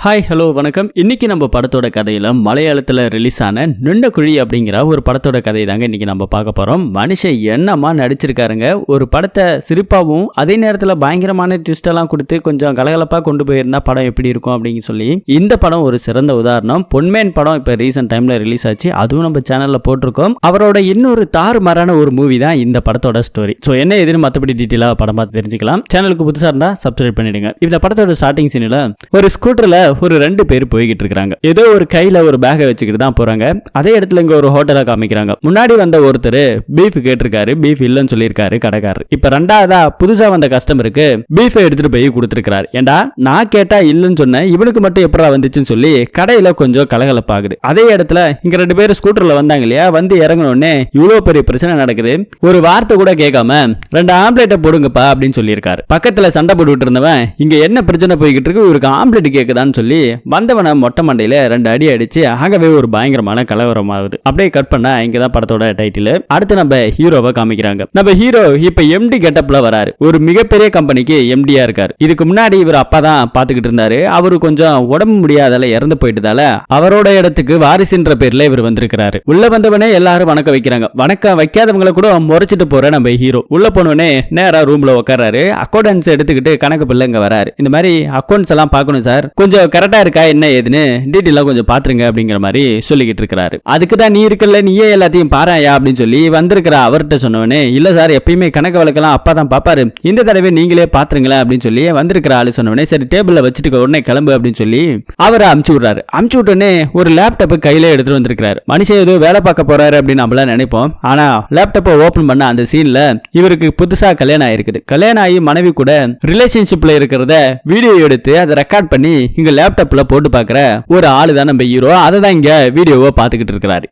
Hi hello வணக்கம். இன்னைக்கு நம்ம படத்தோட கதையில மலையாளத்தில் ரிலீஸ் ஆன நுண்ணக்குழி அப்படிங்கிற ஒரு படத்தோட கதை தாங்க இன்னைக்கு நம்ம பார்க்க போறோம். மனுஷன் என்னமா நடிச்சிருக்காருங்க. ஒரு படத்தை சிரிப்பாகவும் அதே நேரத்தில் பயங்கரமான ட்விஸ்டெல்லாம் கொடுத்து கொஞ்சம் கலகலப்பாக கொண்டு போயிருந்தா படம் எப்படி இருக்கும் அப்படின்னு சொல்லி இந்த படம் ஒரு சிறந்த உதாரணம். பொன்மேன் படம் இப்போ ரீசெண்ட் டைம்ல ரிலீஸ் ஆச்சு, அதுவும் நம்ம சேனல்ல போட்டிருக்கோம். அவரோட இன்னொரு தாறுமாறான ஒரு மூவி தான் இந்த படத்தோட ஸ்டோரி. ஸோ என்ன எதுன்னு மற்றபடி டீட்டெயிலாக படம் பார்த்து தெரிஞ்சுக்கலாம். சேனலுக்கு புதுசாக இருந்தால் சப்ஸ்கிரைப் பண்ணிடுங்க. இந்த படத்தோட ஸ்டார்டிங் சீனில் ஒரு ஸ்கூட்டர்ல ஒரு 2 பேர் போய்கிட்டு இருக்காங்க. ஏதோ ஒரு கையில ஒரு பேக்கை வச்சுக்கிட்டு தான் போறாங்க. அதே இடத்துல இங்க ஒரு ஹோட்டலை காமிக்கிறாங்க. முன்னாடி வந்த ஒருத்தர் பீஃப் கேட்டிருக்காரு, பீஃப் இல்லைன்னு சொல்லியிருக்காரு கடைக்காரர். இப்ப ரெண்டாவதா புதுசா வந்த கஸ்டமருக்கு பீஃப் எடுத்துட்டு போய் கொடுத்துருக்காரு. ஏண்டா நான் கேட்டா இல்லைன்னு சொன்னேன், இவனுக்கு மட்டும் எப்படா வந்துச்சுன்னு சொல்லி கடையில கொஞ்சம் கலகலப்பாகுது. அதே இடத்துல இங்க 2 பேர் ஸ்கூட்டர்ல வந்தாங்க இல்லையா, வந்து இறங்கணும்னே இவ்வளவு பெரிய பிரச்சனை நடக்குது. ஒரு வார்த்தை கூட கேட்காம 2 ஆம்லேட்டை போடுங்கப்பா அப்படின்னு சொல்லியிருக்காரு. பக்கத்துல சண்டை போட்டுட்டு இருந்தவன் இங்க என்ன பிரச்சனை போய்கிட்டு இருக்கு, இவருக்கு ஆம்லேட் கேக்குதான்னு சொல்லி வந்தவனை மொட்டை மண்டையில 2 அடி அடிச்சு ஆகவே ஒரு பயங்கரமான கலவரம் ஆகுது. அப்படியே கட் பண்ணா இங்கதான் படத்தோட டைட்டில். அடுத்து நம்ம ஹீரோவை காமிக்கிறாங்க. நம்ம ஹீரோ இப்ப எம்டி கெட்டப்ல வராரு. ஒரு மிகப்பெரிய கம்பெனிக்கு எம்டியா இருக்காரு. இதுக்கு முன்னாடி இவர் அப்பா தான் பாத்துக்கிட்டு இருந்தாரு. அவரு கொஞ்சம் உடம்பு முடியாதால இறந்து போயிட்டதால அவரோட இடத்துக்கு வாரிசுன்ற பேர்ல இவர் வந்திருக்கிறாரு. உள்ள வந்தவனே எல்லாரும் வணக்கம் வைக்கிறாங்க. வணக்கம் வைக்காதவங்களை கூட முறைச்சிட்டு போற நம்ம ஹீரோ உள்ள போனவனே நேரா ரூம்ல உட்கார்றாரு. அக்கௌண்டன்ஸ் எடுத்துக்கிட்டு கணக்கு பிள்ளைங்க வராரு. இந்த மாதிரி அக்கௌண்ட்ஸ் எல்லாம் பார்க்கணும் சார், கொஞ்சம் கரெக்டா இருக்கா என்ன ஏதுன்னு டீட்டெயிலா கொஞ்சம் பாத்துருங்க அப்படிங்கிற மாதிரி சொல்லிக்கிட்டு இருக்காரு. அதுக்கு தான் நீ இருக்கல, நீயே எல்லாத்தையும் பாராயா அப்படின்னு சொல்லி வந்திருக்கிற அவர்கிட்ட சொன்னவனே, இல்ல சார் எப்பயுமே கணக்கு வழக்கெல்லாம் அப்பா தான் பாப்பாரு, இந்த தடவை நீங்களே பாத்துருங்களேன் அப்படின்னு சொல்லி வந்திருக்கிற ஆளு சொன்னவனே, சரி டேபிள்ல வச்சுட்டு உடனே கிளம்பு அப்படின்னு சொல்லி அவரை அமுச்சு விடுறாரு. அமுச்சு விட்டோடனே ஒரு லேப்டாப் கையில எடுத்துட்டு வந்திருக்காரு. மனுஷன் ஏதோ வேலை பார்க்க போறாரு அப்படின்னு நம்மளாம் நினைப்போம். ஆனா லேப்டாப்பை ஓபன் பண்ண அந்த சீன்ல இவருக்கு புதுசா கல்யாணம் ஆயிருக்குது. கல்யாணம் ஆகி மனைவி கூட ரிலேஷன்ஷிப்ல இருக்கிறத வீடியோ எடுத்து அதை ரெக்கார்ட் பண்ணி இங்க லேப்டாப்ல போட்டு பாக்குற ஒரு ஆளு தான் நம்ம ஹீரோ. அதை தான் இங்க வீடியோவை பாத்துக்கிட்டு இருக்காரு.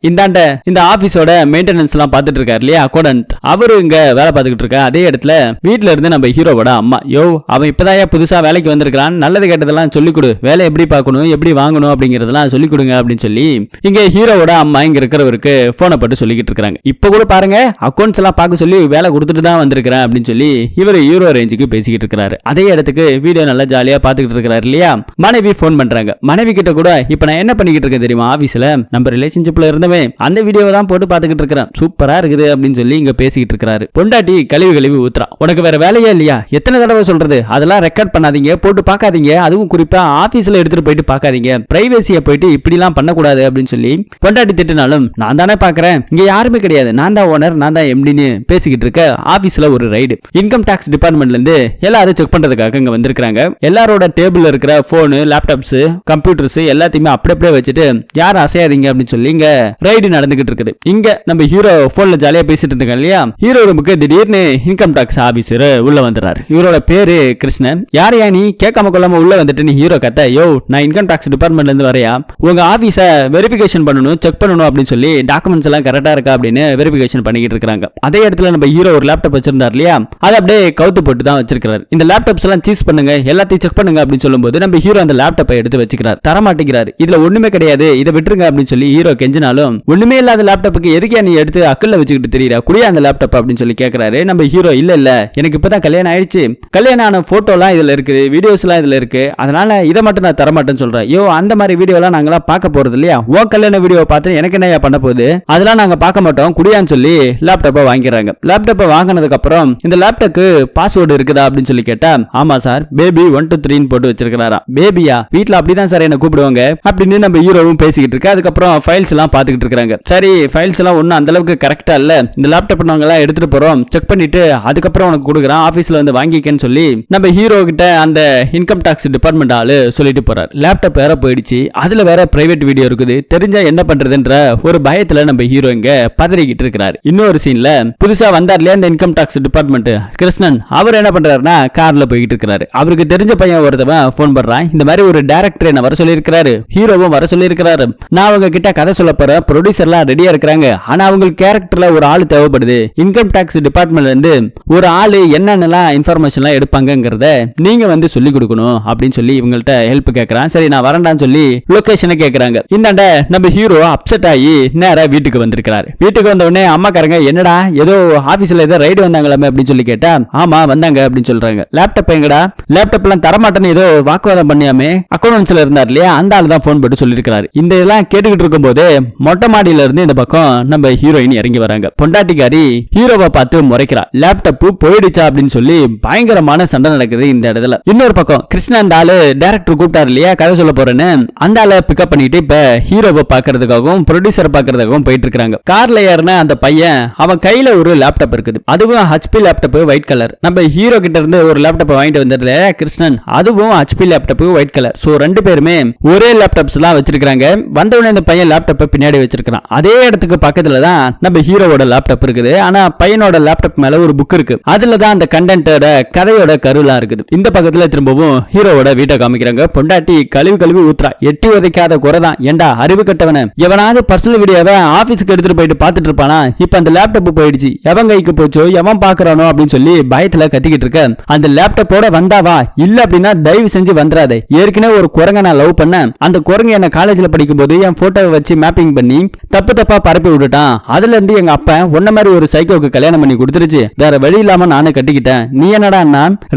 இந்த ஆபீஸோட மெயின்டெனன்ஸ் எல்லாம் பாத்துட்டு இருக்காரு இல்லையா அக்கௌண்டன்ட், அவரு இங்க வேலை பார்த்துக்கிட்டு இருக்க. அதே இடத்துல வீட்டுல இருந்து நம்ம ஹீரோவோட அம்மா, யோ அவன் இப்பதான் புதுசா வேலைக்கு வந்திருக்கான், நல்லது கேட்டதெல்லாம் சொல்லிக் கொடு, வேலை எப்படி பார்க்கணும் எப்படி வாங்கணும் அப்படிங்கறதெல்லாம் சொல்லிக் கொடுங்க அப்படின்னு சொல்லி இங்க ஹீரோவோட அம்மா இங்க இருக்கிறவருக்கு போனை போட்டு சொல்லிக்கிட்டு இருக்காங்க. இப்ப கூட பாருங்க அக்கௌண்ட்ஸ் எல்லாம் பார்க்க சொல்லி வேலை கொடுத்துட்டு தான் வந்திருக்கிறேன் அப்படின்னு சொல்லி இவர் ஹீரோ ரேஞ்சுக்கு பேசிக்கிட்டு இருக்காரு. அதே இடத்துக்கு வீடியோ நல்லா ஜாலியா பாத்துக்கிட்டு இருக்காரு இல்லையா. மனைவி போன் பண்றாங்க. மனைவி கிட்ட கூட இப்ப நான் என்ன பண்ணிக்கிட்டு இருக்கேன் தெரியுமா, ஆபீஸ்ல நம்ம ரிலேஷன்ஷிப்ல இருந்தவன் அந்த வீடியோவை தான் போட்டு பாத்துக்கிட்டு இருக்கிறேன், சூப்பரா இருக்குது அப்படின்னு சொல்லி இங்க பேசிக்கிட்டு இருக்காரு. பொண்டாட்டி கழுவி ஊத்துறா, உனக்கு வேற வேலையே இல்லையா, எத்தனை தடவை சொல்றது, அதெல்லாம் ரெக்கார்ட் பண்ணாதீங்க, போட்டு பார்க்காதீங்க, அதுவும் குறிப்பா ஆபீஸ்ல எடுத்துட்டு போயிட்டு பார்க்காதீங்க, பிரைவேசியை போயிட்டு இப்படி எல்லாம் பண்ணக்கூடாது அப்படின்னு சொல்லி பொண்டாட்டி திட்டினாலும் நான் தானே பாக்குறேன், இங்க யாருமே கிடையாது, நான் தான் ஓனர், நான் தான் எம்டின்னு பேசிக்கிட்டு இருக்க. ஆபீஸ்ல ஒரு ரைடு, இன்கம் டாக்ஸ் டிபார்ட்மெண்ட்ல இருந்து எல்லாரும் செக் பண்றதுக்காக இங்க வந்திருக்காங்க. எல்லாரோட டேபிள்ல இருக்கிற போனு, லேப்டாப்ஸ், கம்ப்யூட்டர்ஸ் எல்லாத்தையுமே அப்படியே வச்சுட்டு யாரும் அசையாதீங்க அப்படின்னு சொல்லி இங்க ரைடு நடந்துகிட்டு இருக்குது. இங்க நம்ம ஹீரோ போன்ல ஜாலியா பேசிட்டு இருக்காங்க இல்லையா. ஹீரோ ரூமுக்கு திடீர்னு இன்கம் டாக்ஸ் ஆபீசர் உள்ள வந்துறாரு. இவரோட பேரு கிருஷ்ணன். யாரையா நீ, கேட்காம கொள்ளாம உள்ள வந்துட்டு ஹீரோ கத்த, யோ நான் இன்கம் டாக்ஸ் டிபார்ட்மெண்ட்ல இருந்து வரையா, உங்க ஆபீஸ வெரிஃபிகேஷன் பண்ணணும், செக் பண்ணணும் அப்படின்னு சொல்லி டாக்குமெண்ட்ஸ் எல்லாம் கரெக்டா இருக்கா அப்படின்னு வெரிஃபிகேஷன் பண்ணிக்கிட்டு இருக்காங்க. அதே இடத்துல நம்ம ஹீரோ ஒரு லேப்டாப் வச்சிருந்தார் இல்லையா, அதை அப்படியே கவுத்து போட்டு தான் வச்சிருக்காரு. இந்த லேப்டாப்ஸ் எல்லாம் சீஸ் பண்ணுங்க, எல்லாத்தையும் செக் பண்ணுங்க அப்படின்னு சொல்லும்போது நம்ம ஹீரோ அந்த லேப்டாப்பை எடுத்து வச்சுக்கிறார். தரமாட்டேங்கிறாரு. இதுல ஒண்ணுமே கிடையாது, இதை விட்டுருங்க அப்படின்னு சொல்லி ஹீரோ கெஞ்சினாலும் ஒண்ணுமே இல்லாத லேப்டாப்புக்கு எதுக்கே நீ எடுத்து அக்கல்ல வச்சுக்கிட்டு தெரியற, குடியா அந்த லேப்டாப் அப்படின்னு சொல்லி கேட்கிறாரு. நம்ம ஹீரோ இல்ல எனக்கு இப்பதான் கல்யாணம் ஆயிடுச்சு, கல்யாணம் ஆன போட்டோ எல்லாம் இதுல இருக்கு, வீடியோஸ் எல்லாம் இதுல இருக்கு, அதனால இதை மட்டும் நான் தரமாட்டேன்னு சொல்றேன். யோ அந்த மாதிரி வீடியோ எல்லாம் நாங்களாம் பார்க்க போறது இல்லையா, உன் கல்யாண வீடியோ பார்த்து எனக்கு என்ன பண்ண போகுது, அதெல்லாம் நாங்க பார்க்க மாட்டோம், குடியான்னு சொல்லி லேப்டாப்பை வாங்கிறாங்க. லேப்டாப்பை வாங்கினதுக்கு அப்புறம் இந்த லேப்டாப்க்கு பாஸ்வேர்டு இருக்குதா அப்படின்னு சொல்லி கேட்டா, ஆமா சார் பேபி 1 2 3 போட்டு வச்சிருக்காரா. பேபியா, வீட்ல அப்படிதான் சார் என்ன கூப்பிடுவாங்க அப்படின்னு நம்ம ஹீரோவும் பேசிக்கிட்டு இருக்கு. அதுக்கப்புறம் ஃபைல்ஸ் எல்லாம் பாத்துக்கிட்டு இருக்காங்க. சரி ஃபைல்ஸ் எல்லாம் ஒன்னும் அந்த அளவுக்கு கரெக்டா இல்ல, இந்த லேப்டாப் நாங்க எல்லாம் எடுத்துட்டு போறோம், செக் பண்ணிட்டு அதுக்கப்புறம் உனக்கு கொடுக்குறேன், ஆபீஸ்ல வந்து வாங்கிக்கன்னு சொல்லி நம்ம ஹீரோ கிட்ட அந்த இன்கம் டாக்ஸ் டிபார்ட்மெண்ட் ஆளு சொல்லிட்டு போறாரு. லேப்டாப் வேற போயிடுச்சு, அதுல வேற பிரைவேட் வீடியோ இருக்குது, தெரிஞ்சா என்ன பண்றதுன்ற ஒரு பயத்துல நம்ம ஹீரோ இங்க பதறிக்கிட்டு இருக்கிறாரு. இன்னொரு சீன்ல புதுசா வந்தார் இல்லையா இந்த இன்கம் டாக்ஸ் டிபார்ட்மெண்ட் கிருஷ்ணன், அவர் என்ன பண்றாருன்னா கார்ல போய்கிட்டு இருக்காரு. அவருக்கு தெரிஞ்ச பையன் ஒருத்தவன் போன் பண்றான், இந்த மாதிரி ஒரு டைரக்டர் என்ன வர சொல்லியிருக்கிறாரு, ஹீரோவும் வர சொல்லியிருக்கிறாரு, நான் அவங்க கிட்ட கதை சொல்ல போற ப்ரொடியூசர்லாம் ரெடியா இருக்கிறாங்க, ஆனா அவங்க கேரக்டர்ல ஒரு ஆளு தேவைப்படுது, இன்கம் டாக்ஸ் டிபார்ட்மெண்ட்ல இருந்து ஒரு ஆளு என்னென்னலாம் இன்ஃபர்மேஷன்லாம் எடுப்பாங்கங்கறத நீங்க வந்து சொல்லி கொடுக்கணும் அப்படின்னு சொல்லி இவங்கள்ட்ட ஹெல்ப் கேட்கறான். சரி நான் வரேன்டான்னு சொல்லி லொகேஷனை கேட்கறாங்க. இந்தாண்ட நம்ம ஹீரோ அப்செட் ஆகி நேரா வீட்டுக்கு வந்திருக்கிறாரு. வீட்டுக்கு வந்த உடனே அம்மாக்காரங்க என்னடா ஏதோ ஆபீஸ்ல ஏதோ ரைடு வந்தாங்களாமே அப்படின்னு சொல்லி கேட்டா, ஆமா வந்தாங்க அப்படின்னு சொல்றாங்க. லேப்டாப் எங்கடா, லேப்டாப் எல்லாம் தரமாட்டேன்னு ஏதோ வாக்குவாதம் பண்ணியாமே, அக்கௌண்டன்ஸ்ல இருந்தார் இல்லையா, அந்த ஆள் தான் போன் போட்டு சொல்லியிருக்காரு. இந்த இதெல்லாம் கேட்டுக்கிட்டு இருக்கும் போது மொட்டை மாடியில இருந்து இந்த பக்கம் நம்ம ஹீரோயின் இறங்கி வராங்க. பொண்டாட்டிக்காரி ஹீரோவை பார்த்து முறைக்கிறா, லேப்டாப் போயிடுச்சா அப்படின்னு சொல்லி பயங்கரமான சண்டை நடக்குது இந்த இடத்துல. இன்னொரு பக்கம் கிருஷ்ணா அந்த ஆளு டைரக்டர் கூப்பிட்டாரு இல்லையா கதை சொல்ல போறேன்னு, அந்த ஆளை பிக்கப் பண்ணிட்டு இப்ப ஹீரோவை பாக்குறதுக்காகவும் ப்ரொடியூசரை பாக்குறதுக்காகவும் போயிட்டு இருக்காங்க. கார்ல ஏறின அந்த பையன் அவன் கையில ஒரு லேப்டாப் இருக்குது, அதுவும் HP லேப்டாப் ஒயிட் கலர். நம்ம ஹீரோ கிட்ட இருந்து ஒரு லேப்டாப் வாங்கிட்டு வந்ததுல கிருஷ்ணன், அதுவும் HP laptop white colour. So ரெண்டு பேருமே ஒரே லேப்டாப்ஸ் எல்லாம் வச்சிருக்காங்க. வந்தவனே இந்த பையன் லேப்டாப்பை பின்னாடி வச்சிருக்கான். அதே இடத்துக்கு பக்கத்துல தான் நம்ம ஹீரோவோட லேப்டாப் இருக்குது. ஆனா பையனோட லேப்டாப் மேல ஒரு புக் இருக்கு, அதுல தான் அந்த கண்டென்ட்டோட கதையோட கருலாம் இருக்குது. இந்த பக்கத்துல திரும்பவும் ஹீரோவோட வீட்டை காமிக்கிறாங்க. பொண்டாட்டி கழுவி கழுவி ஊத்துறா, எட்டி உதைக்காத குறைதான். ஏண்டா அறிவு கட்டவன, எவனாவது பர்சனல் வீடியோவை ஆபீஸ்க்கு எடுத்துட்டு போயிட்டு பாத்துட்டு இருப்பானா, இப்ப அந்த லேப்டாப் போயிடுச்சு, எவன் கைக்கு போச்சோ எவன் பாக்குறானோ அப்படின்னு சொல்லி பயத்துல கத்திக்கிட்டு இருக்க. அந்த லேப்டாப்போட வந்தாவா, இல்ல அப்படின்னா தயவு செஞ்சு வந்துடாதே. ஏற்கனவே ஒரு குரங்க நான் லவ் பண்ண, அந்த குரங்கு என்ன காலேஜ்ல படிக்கும் போது என் போட்டோவை வச்சு மேப்பிங் பண்ணி தப்பு தப்பா பரப்பி விட்டுட்டான். அதுல இருந்து எங்க அப்பா உன்ன மாதிரி ஒரு சைக்கோக்கு கல்யாணம் பண்ணி கொடுத்துருச்சு, வேற வழி இல்லாம நானே கட்டிக்கிட்டேன். நீ என்னடா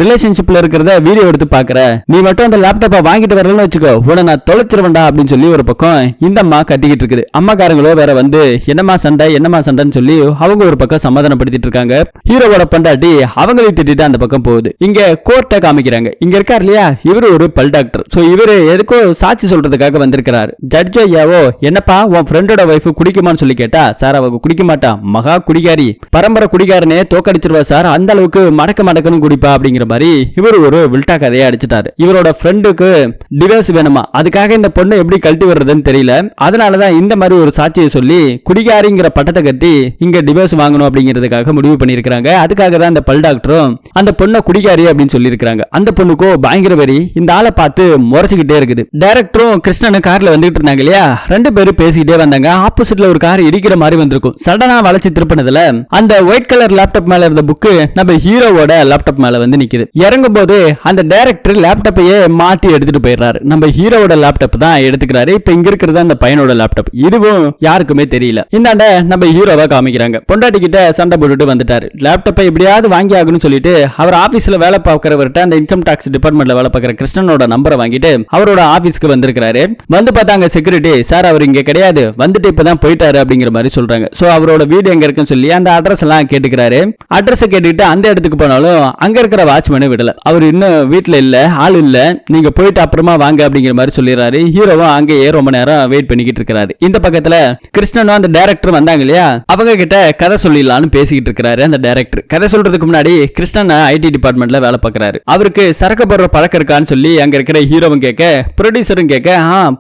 ரிலேஷன்ஷிப்ல இருக்கிறத வீடியோ எடுத்து பாக்குற, நீ மட்டும் அந்த லேப்டாப்பை வாங்கிட்டு வரலன்னு வச்சுக்கோ, உடனே நான் தொலைச்சிருவேன்டா அப்படின்னு சொல்லி ஒரு பக்கம் இந்த அம்மா கத்திக்கிட்டு இருக்குது. அம்மாக்காரங்களோ வேற வந்து என்னமா சண்டைன்னு சொல்லி அவங்க ஒரு பக்கம் சமாதானப்படுத்திட்டு இருக்காங்க. ஹீரோவோட பொண்டாட்டி அவங்களையும் திட்டிட்டு அந்த பக்கம் போகுது. இங்க கோர்ட்டை காமிக்கிறாங்க. இங்க இருக்கார் இல்லையா, இவரு ஒரு பல் டாக்டர். சோ இவரு எதுக்கோ சாட்சி சொல்றதுக்காக வந்திருக்கிறாரு. ஜட்ஜ் ஐயாவோ, என்னப்பா உன் ஃப்ரெண்டோட வைஃப் குடிக்குமான்னு சொல்லி கேட்டா, சார் அவங்க குடிக்க மாட்டா, மகா குடிகாரி, பரம்பரை குடிகாரனே தோக்கடிச்சிருவா சார், அந்த அளவுக்கு மடக்கணும் குடிப்பா அப்படிங்கிற மாதிரி இவர் ஒரு வில்டா கதையை அடிச்சிட்டாரு. இவரோட ஃப்ரெண்டுக்கு டிவோர்ஸ் வேணுமா, அதுக்காக இந்த பொண்ணு எப்படி கழட்டி வர்றதுன்னு தெரியல, அதனாலதான் இந்த மாதிரி ஒரு சாட்சியை சொல்லி குடிகாரிங்கிற பட்டத்தை கட்டி இங்க டிவோர்ஸ் வாங்கணும் அப்படிங்கிறதுக்காக முடிவு பண்ணிருக்காங்க. அதுக்காக தான் இந்த பல் டாக்டரும் அந்த பொண்ணை குடிகாரி அப்படின்னு சொல்லி இருக்காங்க. அந்த பொண்ணுக்கோ பயங்கர வெறி, இந்த ஆளை பார்த்து முறைச்சுக்கிட்டே இருக்குது. டைரக்டரும் கிருஷ்ணனும் கார்ல வந்துட்டு இருந்தாங்க இல்லையா, ரெண்டு பேரும் பேசிக்கிட்டே வந்தாங்க. ஆப்போசிட்ல ஒரு கார் இடிக்கிற மாதிரி வந்திருக்கும். சடனா வளைச்சு திருப்பினதுல அந்த ஒயிட் கலர் லேப்டாப் மேல இருந்த புக்கு நம்ம ஹீரோவோட லேப்டாப் மேல வந்து நிக்குது. இறங்கும் போது அந்த டைரக்டர் லேப்டாப்பையே மாத்தி எடுத்துட்டு போயிடுறாரு. நம்ம ஹீரோவோட லேப்டாப் தான் எடுத்துக்கிறாரு. இப்ப இங்க இருக்கிறது அந்த பையனோட லேப்டாப். இதுவும் யாருக்குமே தெரியல. இந்தாண்ட நம்ம ஹீரோவா காமிக்கிறாங்க. பொண்டாட்டி கிட்ட சண்டை போட்டுட்டு வந்துட்டாரு. லேப்டாப்பை எப்படியாவது வாங்கி ஆகணும்னு சொல்லிட்டு அவர் ஆபீஸ்ல வேலை பார்க்கிறவர்கிட்ட அந்த இன்கம் டாக்ஸ் டிபார்ட்மெண்ட்ல வேலை பார்க்கிற கிருஷ்ணனோட நம்பரை வாங்கிட்டு அவரோட ஆபீஸ்க்கு வந்திருக்காரு. வந்து பார்த்தாங்க செக்யூரிட்டி, சார் அவர் இங்க கிடையாது, வந்துட்டு இப்பதான் போயிட்டாரு அப்படிங்கிற மாதிரி சொல்றாங்க. சோ அவரோட வீடு எங்க இருக்குன்னு சொல்லி அந்த அட்ரஸ் எல்லாம் கேட்டுக்கிறாரு. அட்ரஸ் கேட்டுக்கிட்டு அந்த இடத்துக்கு போனாலும் அங்க இருக்கிற வாட்ச்மேனை விடல. அவர் இன்னும் வீட்டுல இல்ல, ஆள் இல்ல, நீங்க போயிட்டு அப்புறமா வாங்க அப்படிங்கிற மாதிரி சொல்லிடுறாரு. ஹீரோவும் அங்கேயே ரொம்ப நேரம் வெயிட் பண்ணிக்கிட்டு இருக்கிறாரு. இந்த பக்கத்துல கிருஷ்ணனும் அந்த டைரக்டர் வந்தாங்க இல்லையா, அவங்க கிட்ட கதை சொல்லிடலாம்னு பேசிக்கிட்டு இருக்கிறாரு. அந்த டைரக்டர் கதை சொல்றதுக்கு முன்னாடி கிருஷ்ணன் ஐடி டிபார்ட்மெண்ட்ல வேலை பார்க்கறாரு. அவருக்கு சரக்கு போடுற பழக்கம் இருக்கான்னு சொல்லி அங்க இருக்கிற ஹீரோவும் கேட்க, ப்ரொடியூசரும் கேட்க,